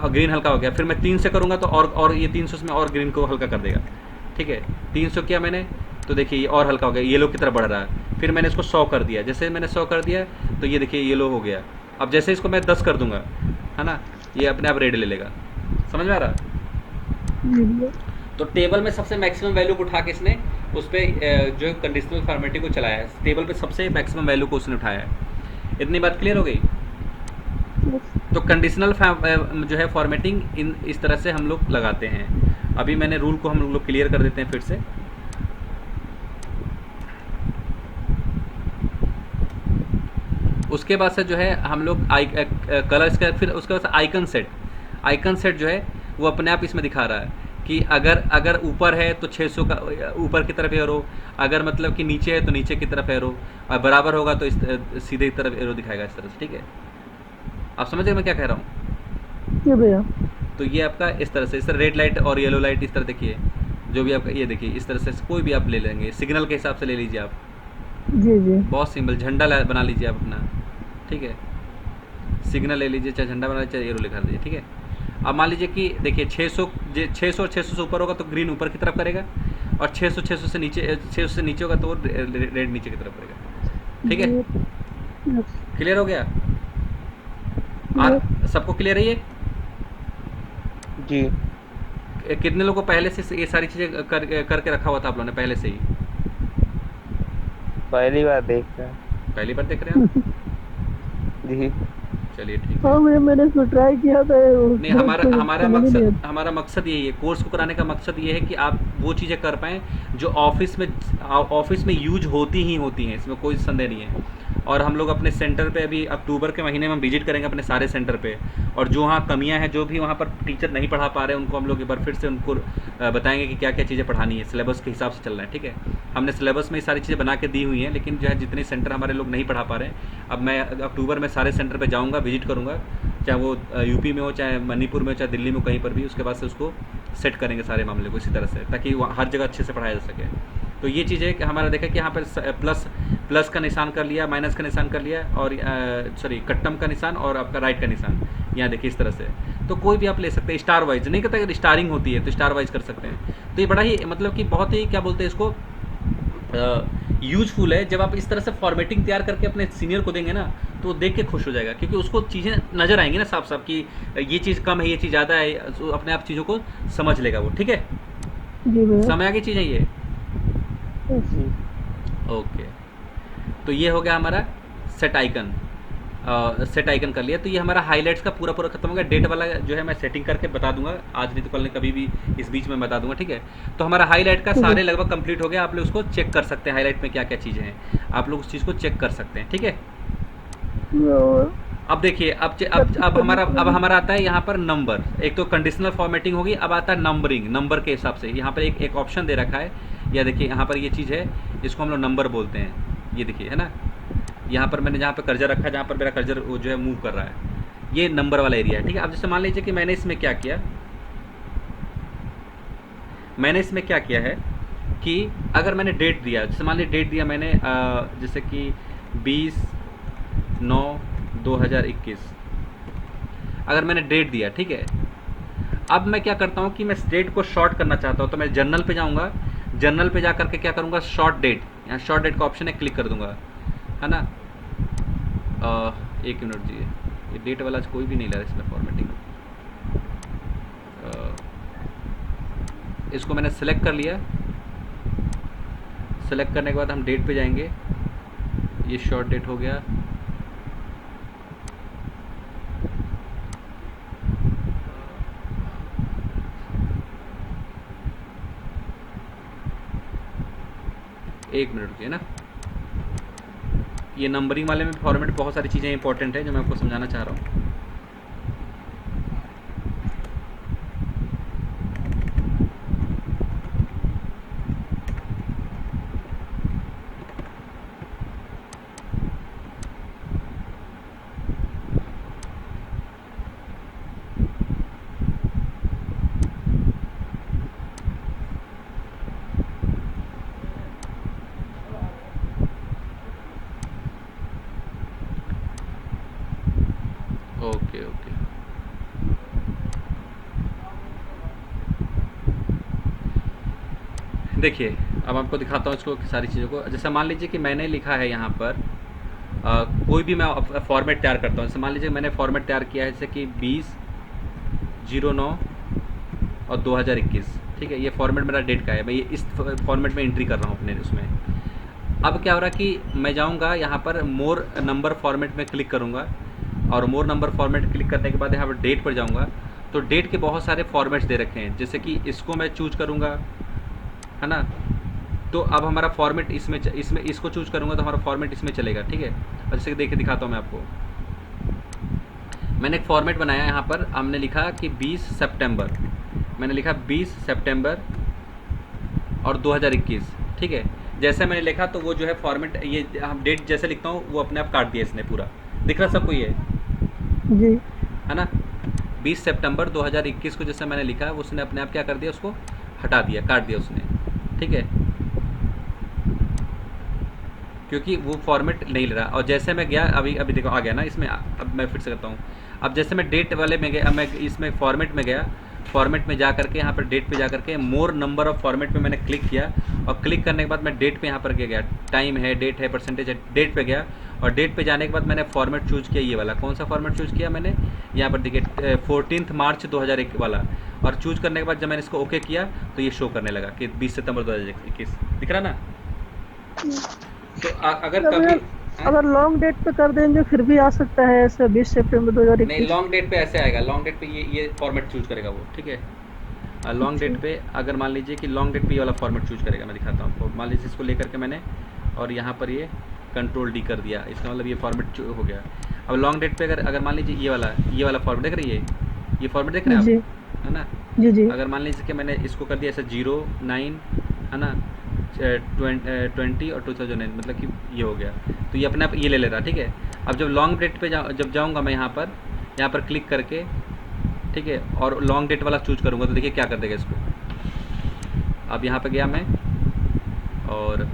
ग्रीन हल्का हो गया। फिर मैं 3 से करूँगा तो और ये 300 में और ग्रीन को हल्का कर देगा, ठीक है। 300 किया मैंने तो देखिए ये और हल्का हो गया, येलो की तरफ बढ़ रहा है। फिर मैंने इसको 100 कर दिया, जैसे मैंने 100 कर दिया तो ये देखिए येलो हो गया। अब जैसे इसको मैं 10 कर दूंगा, है ना, ये अपने आप रेड ले लेगा। समझ में आ रहा? जी भैया। तो टेबल में सबसे मैक्सिमम वैल्यू को उठा के इसने उस पर जो कंडीशनल फॉर्मेटिंग को चलाया है, टेबल पे सबसे मैक्सिमम वैल्यू को उसने उठाया है। इतनी बात क्लियर हो गई? तो कंडीशनल जो है फॉर्मेटिंग इस तरह से हम लोग लगाते हैं। अभी मैंने रूल को हम लोग क्लियर कर देते हैं फिर से। उसके बाद से जो है हम लोग कलर इसका, फिर उसके बाद से आइकन सेट जो है वो अपने आप इसमें दिखा रहा है कि अगर ऊपर है तो 600 का ऊपर की तरफ एरो, अगर मतलब कि नीचे है तो नीचे की तरफ एरो, और बराबर होगा तो इस सीधे की तरफ एरो दिखाएगा इस तरह से, ठीक है। आप समझ गए मैं क्या कह रहा हूँ? जी भैया। तो ये आपका इस तरह से रेड लाइट और येलो लाइट इस तरह देखिए, जो भी आपका ये देखिए इस तरह से कोई भी आप ले लेंगे, सिग्नल के हिसाब से ले लीजिए आप। जी जी। बहुत सिंपल, झंडा बना लीजिए आप अपना, ठीक है। सिग्नल ले लीजिए, चाहे झंडा बना लीजिए, चाहे एरो लिखा दीजिए, ठीक है। अब मान लीजिए कि देखिए 600 और 600 से ऊपर होगा तो ग्रीन ऊपर की तरफ करेगा, और 600 से नीचे होगा तो वो रेड नीचे की तरफ करेगा, ठीक है। क्लियर हो गया? सबको क्लियर है ये? जी। कितने लोगों को पहले से ये सारी चीज़ें करके रखा हुआ था आप लोगों ने पहले से ही? पहली बार देख रहे हैं। पहली बार देख रहे हैं आप? जी। चलिए ठीक है। हाँ भैया, मैंने इसको ट्राई किया था। नहीं, हमारा मकसद यही है, कोर्स को कराने का मकसद ये है कि आप वो चीज़ें कर पाएँ जो ऑफिस में यूज होती हैं, इसमें कोई संदेह नहीं है। और हम लोग अपने सेंटर पे अभी अक्टूबर के महीने में हम विजिट करेंगे अपने सारे सेंटर पे, और जो वहाँ कमियाँ हैं, जो भी वहाँ पर टीचर नहीं पढ़ा पा रहे हैं, उनको हम लोग एक बार फिर से उनको बताएंगे कि क्या क्या चीज़ें पढ़ानी है, सिलेबस के हिसाब से चलना है, ठीक है। हमने सिलेबस में ये सारी चीज़ें बना के दी हुई हैं, लेकिन जो है जितने सेंटर हमारे लोग नहीं पढ़ा पा रहे हैं, अब मैं अक्टूबर में सारे सेंटर पर जाऊँगा, विजिट करूँगा, चाहे वो यूपी में हो, चाहे मणिपुर में हो, चाहे दिल्ली में, कहीं पर भी। उसके बाद से उसको सेट करेंगे सारे मामले को इसी तरह से, ताकि हर जगह अच्छे से पढ़ाया जा सके। तो ये चीज़ है कि हमारा देखा कि यहाँ पर प्लस का निशान कर लिया, माइनस का निशान कर लिया, और सॉरी कट्टम का निशान और आपका राइट का निशान यहाँ देखिए इस तरह से। तो कोई भी आप ले सकते हैं, स्टार वाइज नहीं कहता, अगर स्टारिंग होती है तो स्टार वाइज कर सकते हैं। तो ये बड़ा ही मतलब कि बहुत ही क्या बोलते हैं इसको, यूजफुल है। जब आप इस तरह से फॉर्मेटिंग तैयार करके अपने सीनियर को देंगे ना, तो वो देख के खुश हो जाएगा, क्योंकि उसको चीज़ें नज़र आएंगी ना साफ साफ कि ये चीज़ कम है, ये चीज़ ज़्यादा है, तो अपने आप चीज़ों को समझ लेगा वो, ठीक है। जी भैया। समय आगे चीज़ है ये। ओके, तो ये हो गया हमारा सेट आइकन कर लिया। तो ये हमारा हाइलाइट्स का पूरा खत्म हो गया। डेट वाला जो है मैं सेटिंग करके बता दूंगा, आज नहीं तो कल नहीं, कभी भी इस बीच में बता दूंगा, ठीक है। तो हमारा हाईलाइट का सारे लगभग कंप्लीट हो गया। आप लोग उसको चेक कर सकते हैं, हाईलाइट में क्या क्या चीज़ें हैं, आप लोग उस चीज़ को चेक कर सकते हैं, ठीक है। अब देखिए, अब हमारा आता है यहाँ पर नंबर। एक तो कंडीशनल फॉर्मेटिंग होगी, अब आता है नंबरिंग, नंबर के हिसाब से। यहाँ पर एक ऑप्शन दे रखा है, या देखिए यहाँ पर ये चीज़ है, इसको हम लोग नंबर बोलते हैं। ये देखिए, है ना, यहाँ पर मैंने जहाँ पर कर्जर रखा है, जहाँ पर मेरा कर्जर वो जो है मूव कर रहा है, ये नंबर वाला एरिया है, ठीक है। अब जैसे मान लीजिए कि मैंने इसमें क्या किया, है कि अगर मैंने डेट दिया, जैसे मान लीजिए डेट दिया मैंने जैसे कि 20/9/2021, अगर मैंने डेट दिया, ठीक है। अब मैं क्या करता हूँ कि मैं डेट को शॉर्ट करना चाहता हूँ, तो मैं जर्नल पे जाऊँगा, जर्नल पे जा करके क्या करूँगा, शॉर्ट डेट, यहाँ शॉर्ट डेट का ऑप्शन है, क्लिक कर दूँगा, है ना। 1 मिनट जी, ये डेट वाला कोई भी नहीं ला रहा इसमें फॉर्मेटिंग। इसको मैंने सेलेक्ट कर लिया, सेलेक्ट करने के बाद हम डेट पे जाएंगे, ये शॉर्ट डेट हो गया। एक मिनट रुकिए ना, ये नंबरिंग वाले में फॉर्मेट बहुत सारी चीज़ें इंपॉर्टेंट है जो मैं आपको समझाना चाह रहा हूँ। ओके ओके, देखिए अब आपको दिखाता हूँ इसको सारी चीज़ों को। जैसे मान लीजिए कि मैंने लिखा है यहाँ पर कोई भी मैं फॉर्मेट तैयार करता हूँ। जैसे मान लीजिए मैंने फॉर्मेट तैयार किया है, जैसे कि 20/09/2021, ठीक है। ये फॉर्मेट मेरा डेट का है, मैं ये इस फॉर्मेट में एंट्री कर रहा हूँ अपने उसमें। अब क्या हो रहा है कि मैं जाऊँगा यहाँ पर मोर नंबर फॉर्मेट में क्लिक करूँगा, और मोर नंबर फॉर्मेट क्लिक करने के बाद यहाँ पर डेट पर जाऊँगा, तो डेट के बहुत सारे फॉर्मेट्स दे रखे हैं। जैसे कि इसको मैं चूज करूँगा, है ना, तो अब हमारा फॉर्मेट इसमें इसको चूज करूँगा तो हमारा फॉर्मेट इसमें चलेगा, ठीक है। और जैसे देखिए दिखाता हूँ मैं आपको, मैंने एक फॉर्मेट बनाया यहाँ पर, हमने लिखा कि 20 सितंबर, मैंने लिखा 20 सितंबर और 2021, ठीक है। जैसे मैंने लिखा तो वो जो है फॉर्मेट, ये हम डेट जैसे लिखता हूँ वो अपने आप काट दिया इसने, पूरा दिख रहा सबको ये, जी, है ना। 20 सितंबर 2021 को जैसे मैंने लिखा, उसने अपने आप क्या कर दिया, उसको हटा दिया, काट दिया उसने, ठीक है, क्योंकि वो फॉर्मेट नहीं ले रहा। और जैसे मैं गया, अभी देखो आ गया ना इसमें, अब मैं फिर से करता हूँ। अब जैसे मैं डेट वाले में गया, मैं इसमें फॉर्मेट में गया, फॉर्मेट में जा करके यहाँ पर डेट पे जा करके मोर नंबर ऑफ फॉर्मेट पे मैंने क्लिक किया, और क्लिक करने के बाद मैं डेट पे यहाँ पर गया, टाइम है, डेट है, परसेंटेज है, डेट पे गया, और डेट पे जाने के बाद मैंने फॉर्मेट चूज़ किया, ये वाला। कौन सा फॉर्मेट चूज़ किया मैंने, यहाँ पर देखिए 14 मार्च 2001 वाला। और चूज़ करने के बाद जब मैंने इसको ओके किया तो ये शो करने लगा कि 20 सितंबर 2021, दिख रहा ना। तो अगर कभी अगर लॉन्ग डेट पे कर देंगे फिर भी आ सकता है ऐसा 20 सितंबर 2021? नहीं, लॉन्ग डेट पे ऐसे आएगा, लॉन्ग डेट पे ये फॉर्मेट चूज करेगा वो, ठीक है। लॉन्ग डेट पे अगर मान लीजिए कि लॉन्ग डेट पे ये वाला फॉर्मेट चूज करेगा, मैं दिखाता हूँ आपको। मान लीजिए इसको लेकर के मैंने और यहाँ पर ये कंट्रोल D कर दिया, इसका मतलब ये फॉर्मेट हो गया। अब लॉन्ग डेट पे अगर मान लीजिए ये वाला फॉर्मेट देख रही है, ये फॉर्मेट देख रहे हैं आप, है ना। जी जी। अगर मान लीजिए कि मैंने इसको कर दिया ऐसा 09, है ना, 20 और 2009, मतलब कि ये हो गया, तो ये अपने आप ये ले ले रहा, ठीक है। अब जब लॉन्ग डेट पे जब जाऊँगा मैं यहाँ पर क्लिक करके, ठीक है, और लॉन्ग डेट वाला चूज करूँगा, तो देखिए क्या कर देगा इसको। अब यहाँ पे गया मैं, और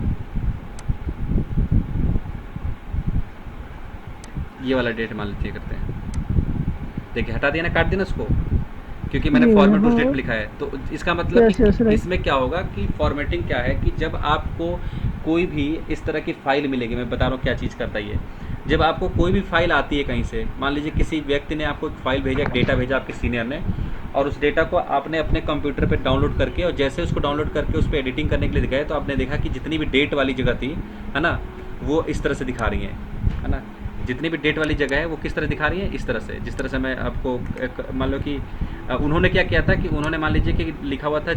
ये वाला डेट मान लीजिए करते हैं, देखिए हटा दिया ना, काट दिया ना उसको, क्योंकि मैंने फॉर्मेट उस डेट पे लिखा है। तो इसका मतलब कि इसमें क्या होगा कि फॉर्मेटिंग क्या है कि जब आपको कोई भी इस तरह की फाइल मिलेगी, मैं बता रहा हूँ क्या चीज़ करता है ये। जब आपको कोई भी फाइल आती है कहीं से, मान लीजिए किसी व्यक्ति ने आपको एक फाइल भेजा, एक डेटा भेजा आपके सीनियर ने, और उस डेटा को आपने अपने कंप्यूटर पे डाउनलोड करके, और जैसे उसको डाउनलोड करके उस पर एडिटिंग करने के लिए गए, तो आपने देखा कि जितनी भी डेट वाली जगह थी, है ना, वो इस तरह से दिखा रही है ना। जितनी भी डेट वाली जगह है वो किस तरह दिखा रही है, इस तरह से, जिस तरह से मैं आपको मान लो कि उन्होंने क्या किया था कि उन्होंने मान लीजिए कि लिखा हुआ था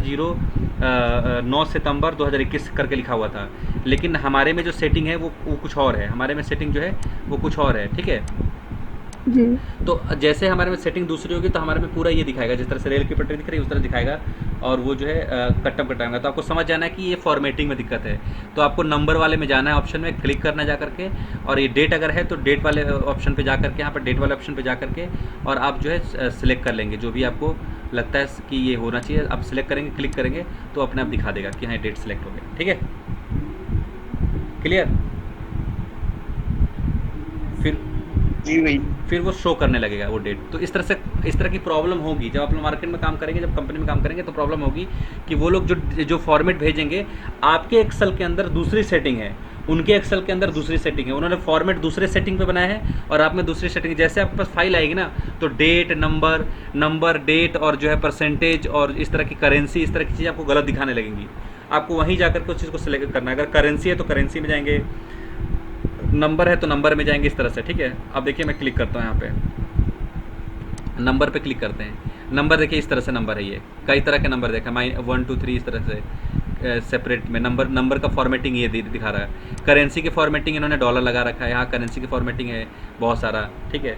9 सितंबर 2021 करके लिखा हुआ था, लेकिन हमारे में जो सेटिंग है वो कुछ और है, हमारे में सेटिंग जो है वो कुछ और है, ठीक है। जी। तो जैसे हमारे में सेटिंग दूसरी होगी तो हमारे में पूरा ये दिखाएगा, जिस तरह से रेल की पटरी दिख रही है उस तरह दिखाएगा, और वो जो है कट्टम कटाएगा। तो आपको समझ जाना है कि ये फॉर्मेटिंग में दिक्कत है, तो आपको नंबर वाले में जाना है, ऑप्शन में क्लिक करना जा करके, और ये डेट अगर है तो डेट वाले ऑप्शन पे जा करके, यहाँ पर डेट वाले ऑप्शन पे जा करके, और आप जो है सिलेक्ट कर लेंगे जो भी आपको लगता है कि ये होना चाहिए, आप सिलेक्ट करेंगे, क्लिक करेंगे तो अपने आप दिखा देगा कि हाँ डेट सिलेक्ट हो गया। ठीक है, क्लियर। फिर वो शो करने लगेगा वो डेट। तो इस तरह की प्रॉब्लम होगी जब आप लोग मार्केट में काम करेंगे, जब कंपनी में काम करेंगे, तो प्रॉब्लम होगी कि वो लोग जो फॉर्मेट भेजेंगे, आपके एक्सेल के अंदर दूसरी सेटिंग है, उनके एक्सेल के अंदर दूसरी सेटिंग है, उन्होंने फॉर्मेट दूसरे सेटिंग पे बनाया है और आप में दूसरी सेटिंग। जैसे आपके पास फाइल आएगी ना, तो डेट, नंबर, डेट और जो है परसेंटेज और इस तरह की करेंसी, इस तरह की चीज़ें आपको गलत दिखाने लगेंगी। आपको वहीं जाकर के उस चीज़ को सिलेक्ट करना है। अगर करेंसी है तो करेंसी में जाएंगे, नंबर है तो नंबर में जाएंगे, इस तरह से। ठीक है, अब देखिए मैं क्लिक करता हूँ यहाँ पे, नंबर पे क्लिक करते हैं। नंबर देखिए इस तरह से नंबर है, ये कई तरह के नंबर देखा, 1 2 3 इस तरह से सेपरेट में नंबर का फॉर्मेटिंग ये दिखा रहा है। करेंसी की फॉर्मेटिंग इन्होंने डॉलर लगा रखा है, यहाँ करेंसी की फॉर्मेटिंग है बहुत सारा। ठीक है,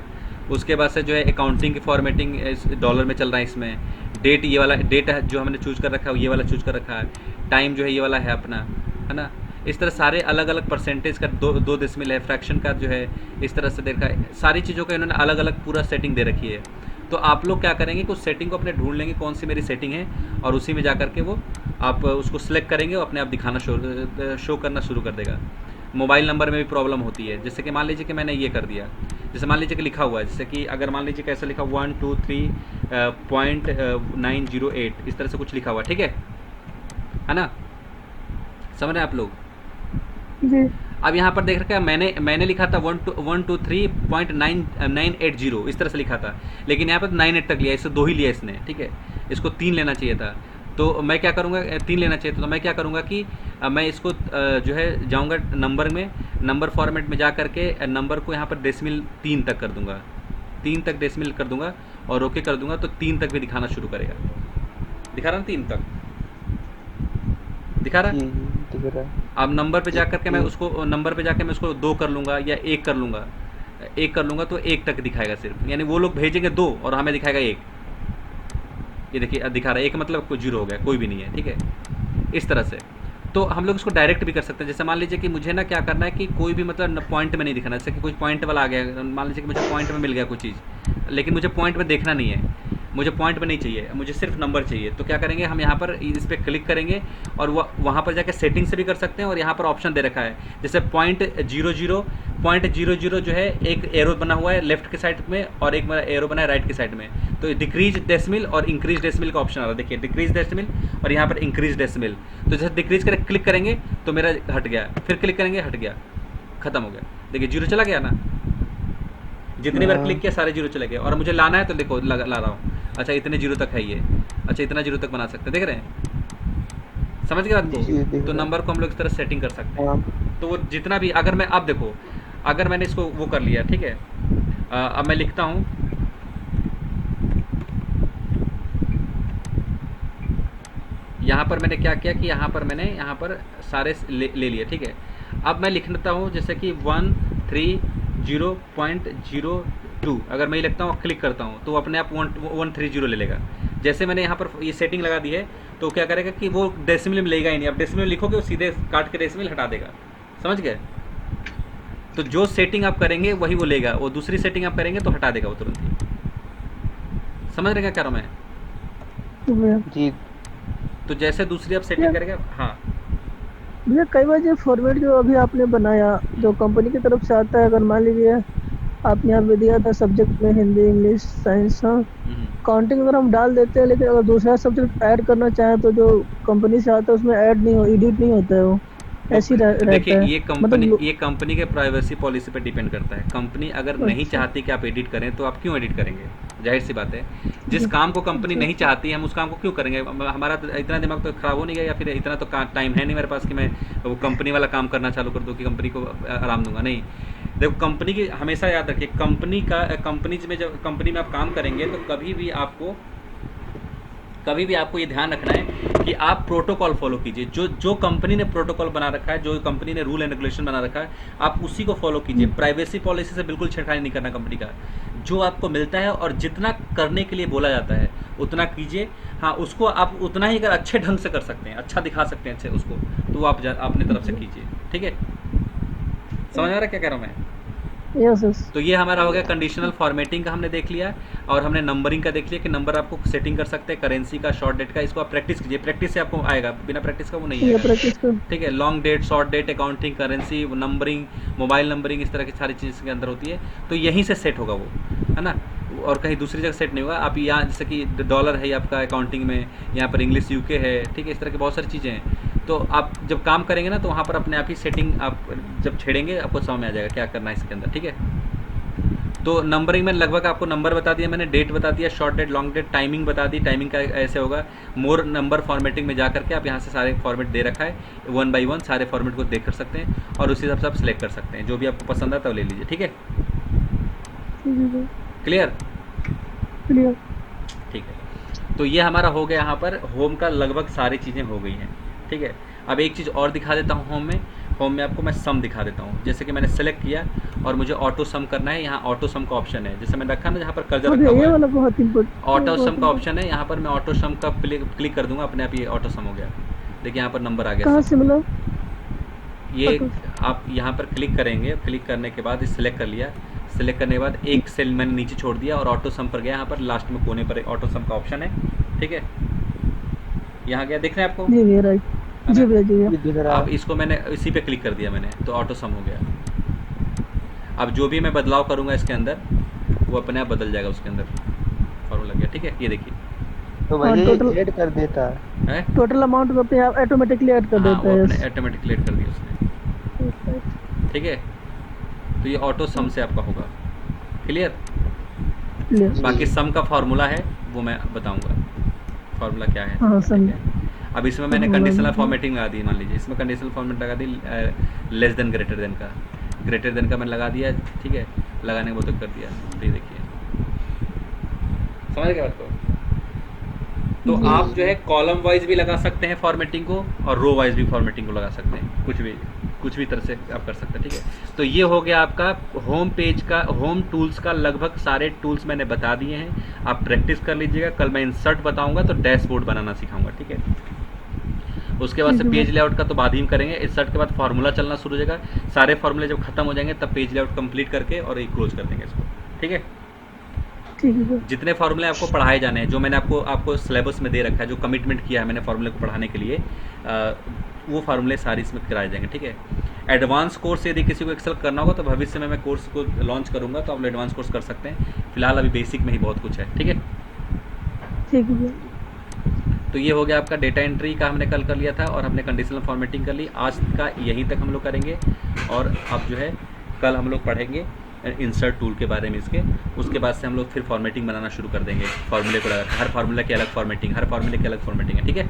उसके बाद से जो है अकाउंटिंग की फॉर्मेटिंग डॉलर में चल रहा है। इसमें डेट, ये वाला डेट है जो हमने चूज़ कर रखा है, ये वाला चूज़ कर रखा है। टाइम जो है ये वाला है अपना, है ना। इस तरह सारे अलग अलग परसेंटेज का 2 डेसिमल है, फ्रैक्शन का जो है इस तरह से देखा है। सारी चीज़ों का इन्होंने अलग अलग पूरा सेटिंग दे रखी है। तो आप लोग क्या करेंगे कि उस सेटिंग को अपने ढूंढ लेंगे कौन सी मेरी सेटिंग है, और उसी में जा कर के वो आप उसको सिलेक्ट करेंगे और अपने आप दिखाना शो करना शुरू कर देगा। मोबाइल नंबर में भी प्रॉब्लम होती है, जैसे कि मान लीजिए कि मैंने ये कर दिया, जैसे मान लीजिए कि लिखा हुआ है, जैसे कि अगर मान लीजिए कैसे लिखा 1 2 3.908 इस तरह से कुछ लिखा हुआ। ठीक है ना, समझ रहे हैं आप लोग जी। अब यहाँ पर देख रखा है मैंने लिखा था 123.980 इस तरह से लिखा था, लेकिन यहाँ पर 98 तक लिया, इससे 2 ही लिया इसने। ठीक है, इसको 3 लेना चाहिए था, तो मैं क्या करूँगा, 3 लेना चाहिए था, तो मैं क्या करूँगा कि मैं इसको जो है जाऊँगा नंबर में, नंबर फॉर्मेट में जा करके नंबर को यहाँ पर डेसिमल 3 तक कर दूँगा, 3 तक डेसिमल कर दूँगा और ओके कर दूँगा, तो 3 तक भी दिखाना शुरू करेगा। दिखा रहा ना 3 तक दिखा रहा है। अब नंबर पे जा करके मैं उसको नंबर पे जाके मैं उसको 2 कर लूँगा या 1 कर लूँगा, 1 कर लूँगा तो 1 तक दिखाएगा सिर्फ, यानी वो लोग भेजेंगे 2 और हमें दिखाएगा 1। ये देखिए दिखा रहा है 1 मतलब कोई 0 हो गया, कोई भी नहीं है। ठीक है, इस तरह से। तो हम लोग इसको डायरेक्ट भी कर सकते हैं। जैसे मान लीजिए कि मुझे ना क्या करना है कि कोई भी मतलब पॉइंट में नहीं दिखाना, जैसे कि कोई पॉइंट वाला आ गया, मान लीजिए कि मुझे पॉइंट में मिल गया कोई चीज़, लेकिन मुझे पॉइंट में देखना नहीं है, मुझे पॉइंट में नहीं चाहिए, मुझे सिर्फ नंबर चाहिए। तो क्या करेंगे, हम यहाँ पर इस पर क्लिक करेंगे और वहाँ पर जाकर सेटिंग से भी कर सकते हैं, और यहाँ पर ऑप्शन दे रखा है जैसे .00 जो है, एक एरो बना हुआ है लेफ्ट के साइड में और एक एरो बना है राइट के साइड में, तो डिक्रीज डेसिमल और इंक्रीज डेसिमल का ऑप्शन आ रहा है। देखिए डिक्रीज डेसिमल और यहाँ पर इंक्रीज डेसिमल, तो जैसे डिक्रीज कर क्लिक करेंगे तो मेरा हट गया, फिर क्लिक करेंगे हट गया, खत्म हो गया। देखिए 0 चला गया ना, जितनी बार क्लिक किया सारे 0 चले गए, और मुझे लाना है तो देखो ला रहा हूँ। अच्छा इतने 0 तक है ये, अच्छा इतना 0 तक बना सकते हैं, देख रहे हैं, समझ गए बात को। तो नंबर को हम लोग इस तरह सेटिंग कर सकते हैं। तो वो जितना भी, अगर मैं अब देखो, अगर मैंने इसको वो कर लिया, ठीक है, अब मैं लिखता हूँ यहाँ पर मैंने क्या किया कि यहाँ पर सारे ले लिए। ठीक है, अब मैं लिखता हूँ जैसे कि 130.02, अगर मैं ये लिखता हूँ क्लिक करता हूँ तो अपने आप 130 ले लेगा। जैसे मैंने यहाँ पर ये सेटिंग लगा दी है तो क्या करेगा कि वो डेसिमल में लेगा ही नहीं, अब डेसिमल लिखोगे वो सीधे काट के डेसिमल हटा देगा, समझ गए। तो जो सेटिंग आप करेंगे वही वो लेगा, वो दूसरी सेटिंग आप करेंगे तो हटा देगा वो तुरंत ही। समझ रहे क्या कह रहा हूँ मैं जी। तो जैसे दूसरी आप सेटिंग करेंगे। हाँ भैया, कई बार जो फॉर्मेट जो अभी आपने बनाया जो कंपनी की तरफ से आता है, अगर मान लीजिए आपने यहाँ पे दिया था सब्जेक्ट में हिंदी, इंग्लिश, साइंस, हाँ काउंटिंग अगर हम डाल देते हैं, लेकिन अगर दूसरा सब्जेक्ट ऐड करना चाहें तो जो कंपनी से आता है उसमें ऐड नहीं हो, एडिट नहीं होता है, वो ऐसी रहता है। देखिए ये कंपनी के प्राइवेसी पॉलिसी पे डिपेंड करता है। कंपनी अगर नहीं चाहती कि आप एडिट करें तो आप क्यों एडिट करेंगे, जाहिर सी बात है। जिस काम को कंपनी नहीं चाहती हम उस काम को क्यों करेंगे। हमारा तो इतना दिमाग तो खराब हो नहीं गया, या फिर इतना तो टाइम है नहीं मेरे पास कि मैं वो कंपनी वाला काम करना चालू कर दूँ कि कंपनी को आराम दूंगा। नहीं, देखो कंपनी की हमेशा याद रखिए, कंपनी में जब कंपनी में आप काम करेंगे तो कभी भी आपको ये ध्यान रखना है कि आप प्रोटोकॉल फॉलो कीजिए। जो कंपनी ने प्रोटोकॉल बना रखा है, जो कंपनी ने रूल एंड रेगुलेशन बना रखा है, आप उसी को फॉलो कीजिए। प्राइवेसी पॉलिसी से बिल्कुल छेड़खानी नहीं करना कंपनी का। जो आपको मिलता है और जितना करने के लिए बोला जाता है उतना कीजिए। हाँ, उसको आप उतना ही अगर अच्छे ढंग से कर सकते हैं, अच्छा दिखा सकते हैं अच्छे उसको, तो वो आप अपनी तरफ से कीजिए। ठीक है, समझ आ रहा है क्या कह रहा हूँ मैं? Yes yes. तो ये हमारा हो गया कंडीशनल फॉर्मेटिंग का, हमने देख लिया। और हमने नंबरिंग का देख लिया कि नंबर आपको सेटिंग कर सकते हैं, करेंसी का, शॉर्ट डेट का। इसको आप प्रैक्टिस कीजिए, प्रैक्टिस से आपको आएगा, बिना प्रैक्टिस का वो नहीं ये आएगा। प्रैक्टिस कर। ठीक है, long date, short date, accounting, currency, numbering, mobile numbering, इस तरह की सारी चीज़ के अंदर होती है। तो यहीं से सेट होगा वो, है ना, और कहीं दूसरी जगह सेट नहीं होगा। आप यहाँ जैसे कि डॉलर है आपका अकाउंटिंग में, यहाँ पर इंग्लिश यूके है, ठीक है, इस तरह की बहुत सारी चीज़ें हैं। तो आप जब काम करेंगे ना तो वहाँ पर अपने आप ही सेटिंग आप जब छेड़ेंगे आपको समझ में आ जाएगा क्या करना है इसके अंदर। ठीक है, तो नंबरिंग में लगभग आपको नंबर बता दिया मैंने, डेट बता दिया, short date, long date, timing बता दी। टाइमिंग का ऐसे होगा, मोर नंबर फॉर्मेटिंग में जा करके आप यहाँ से सारे फॉर्मेट दे रखा है, 1 बाई 1 सारे फॉर्मेट को देख कर सकते हैं और उसी हिसाब से आप सिलेक्ट कर सकते हैं। जो भी आपको पसंद आता है वो ले लीजिए। ठीक है, क्लियर? क्लियर। ठीक है, तो ये हमारा हो गया यहाँ पर होम का, लगभग सारी चीज़ें हो गई हैं। ठीक है, अब एक चीज़ और दिखा देता हूँ होम में आपको मैं सम दिखा देता हूँ। जैसे कि मैंने सेलेक्ट किया और मुझे ऑटो सम करना है, यहाँ ऑटो सम का ऑप्शन है, जैसे मैंने रखा ना जहाँ पर कर्जर रखा ये हुआ वाला है, बहुत इम्पोर्टेंट। ऑटो सम का ऑप्शन है। यहाँ पर मैं ऑटो सम का क्लिक कर दूंगा, अपने आप ये ऑटो सम हो गया। देखिए यहाँ पर नंबर आ गया कहाँ सम। से मिला? ये आप यहाँ पर क्लिक करेंगे, क्लिक करने के बाद सिलेक्ट कर लिया, सिलेक्ट करने के बाद एक सेल मैंने नीचे छोड़ दिया और ऑटो सम पर गया। यहाँ पर लास्ट में कोने पर ऑटो सम का ऑप्शन है। ठीक है, यहाँ गया, दिख रहा है आपको? जी भैया, राइट। जी भैया, जी भैया। दिख रहा अब इसको मैंने इसी पे क्लिक कर दिया मैंने, तो ऑटो सम हो गया। अब जो भी मैं बदलाव करूँगा इसके अंदर वो अपने आप बदल जाएगा, उसके अंदर फॉर्मूला गया। ठीक है, ये देखिए, तो हाँ, वही टोटल ऐड कर देता है, टोटल अमाउंट को अपने आप ऑटोमेटिकली ऐड कर हाँ देता वो है। अपने ऑटोमेटिकली ऐड कर दिया उसने। ठीक है, तो ये ऑटो सम से आपका होगा। क्लियर? क्लियर। बाकी सम का फार्मूला है वो मैं बताऊंगा, फार्मूला क्या है। हाँ, सम। ठीक है? अब इसमें मैंने कंडीशनल फॉर्मेटिंग लगा दी, मान लीजिए इसमें कंडीशनल फॉर्मेट लगा दी, लेस देन ग्रेटर देन का, ग्रेटर देन का मैंने लगा दिया। ठीक है, लगाने के बाद कर दिया। तो ये देखिए, समझ गए बात को? तो आप जो है कॉलम वाइज भी लगा सकते हैं फॉर्मेटिंग को और रो वाइज भी फॉर्मेटिंग को लगा सकते हैं, कुछ भी तरह से आप कर सकते हैं। ठीक है, तो ये हो गया आपका होम पेज का, होम टूल्स का लगभग सारे टूल्स मैंने बता दिए हैं। आप प्रैक्टिस कर लीजिएगा, कल मैं इंसर्ट बताऊंगा तो डैशबोर्ड बनाना सिखाऊंगा। ठीक है, उसके बाद से पेज लेआउट का तो बाद ही हम करेंगे। इंसर्ट के बाद फार्मूला चलना शुरू हो जाएगा, सारे फार्मूले जब खत्म हो जाएंगे तब पेज लेआउट कंप्लीट करके और एक क्लोज कर देंगे इसको। ठीक है, जितने फार्मूले आपको पढ़ाए जाने हैं, जो मैंने आपको सिलेबस में दे रखा है, जो कमिटमेंट किया है मैंने फार्मूले को पढ़ाने के लिए, वो फार्मूले सारे इसमें कराए जाएंगे। ठीक है, एडवांस कोर्स यदि किसी को एक्सेल करना होगा तो भविष्य में मैं कोर्स को लॉन्च करूंगा, तो आप लोग एडवांस कोर्स कर सकते हैं। फिलहाल अभी बेसिक में ही बहुत कुछ है। ठीक है, ठीक है। तो ये हो गया आपका डेटा एंट्री का, हमने कल कर लिया था और हमने कंडीशनल फॉर्मेटिंग कर ली। आज का यहीं तक हम लोग करेंगे और अब जो है कल हम लोग पढ़ेंगे इंसर्ट टूल के बारे में इसके। उसके बाद से हम लोग फिर फॉर्मेटिंग बनाना शुरू कर देंगे, फार्मूले को लगा, हर फार्मूला की अलग फॉर्मेटिंग, हर फार्मूले की अलग फॉर्मेटिंग है। ठीक है,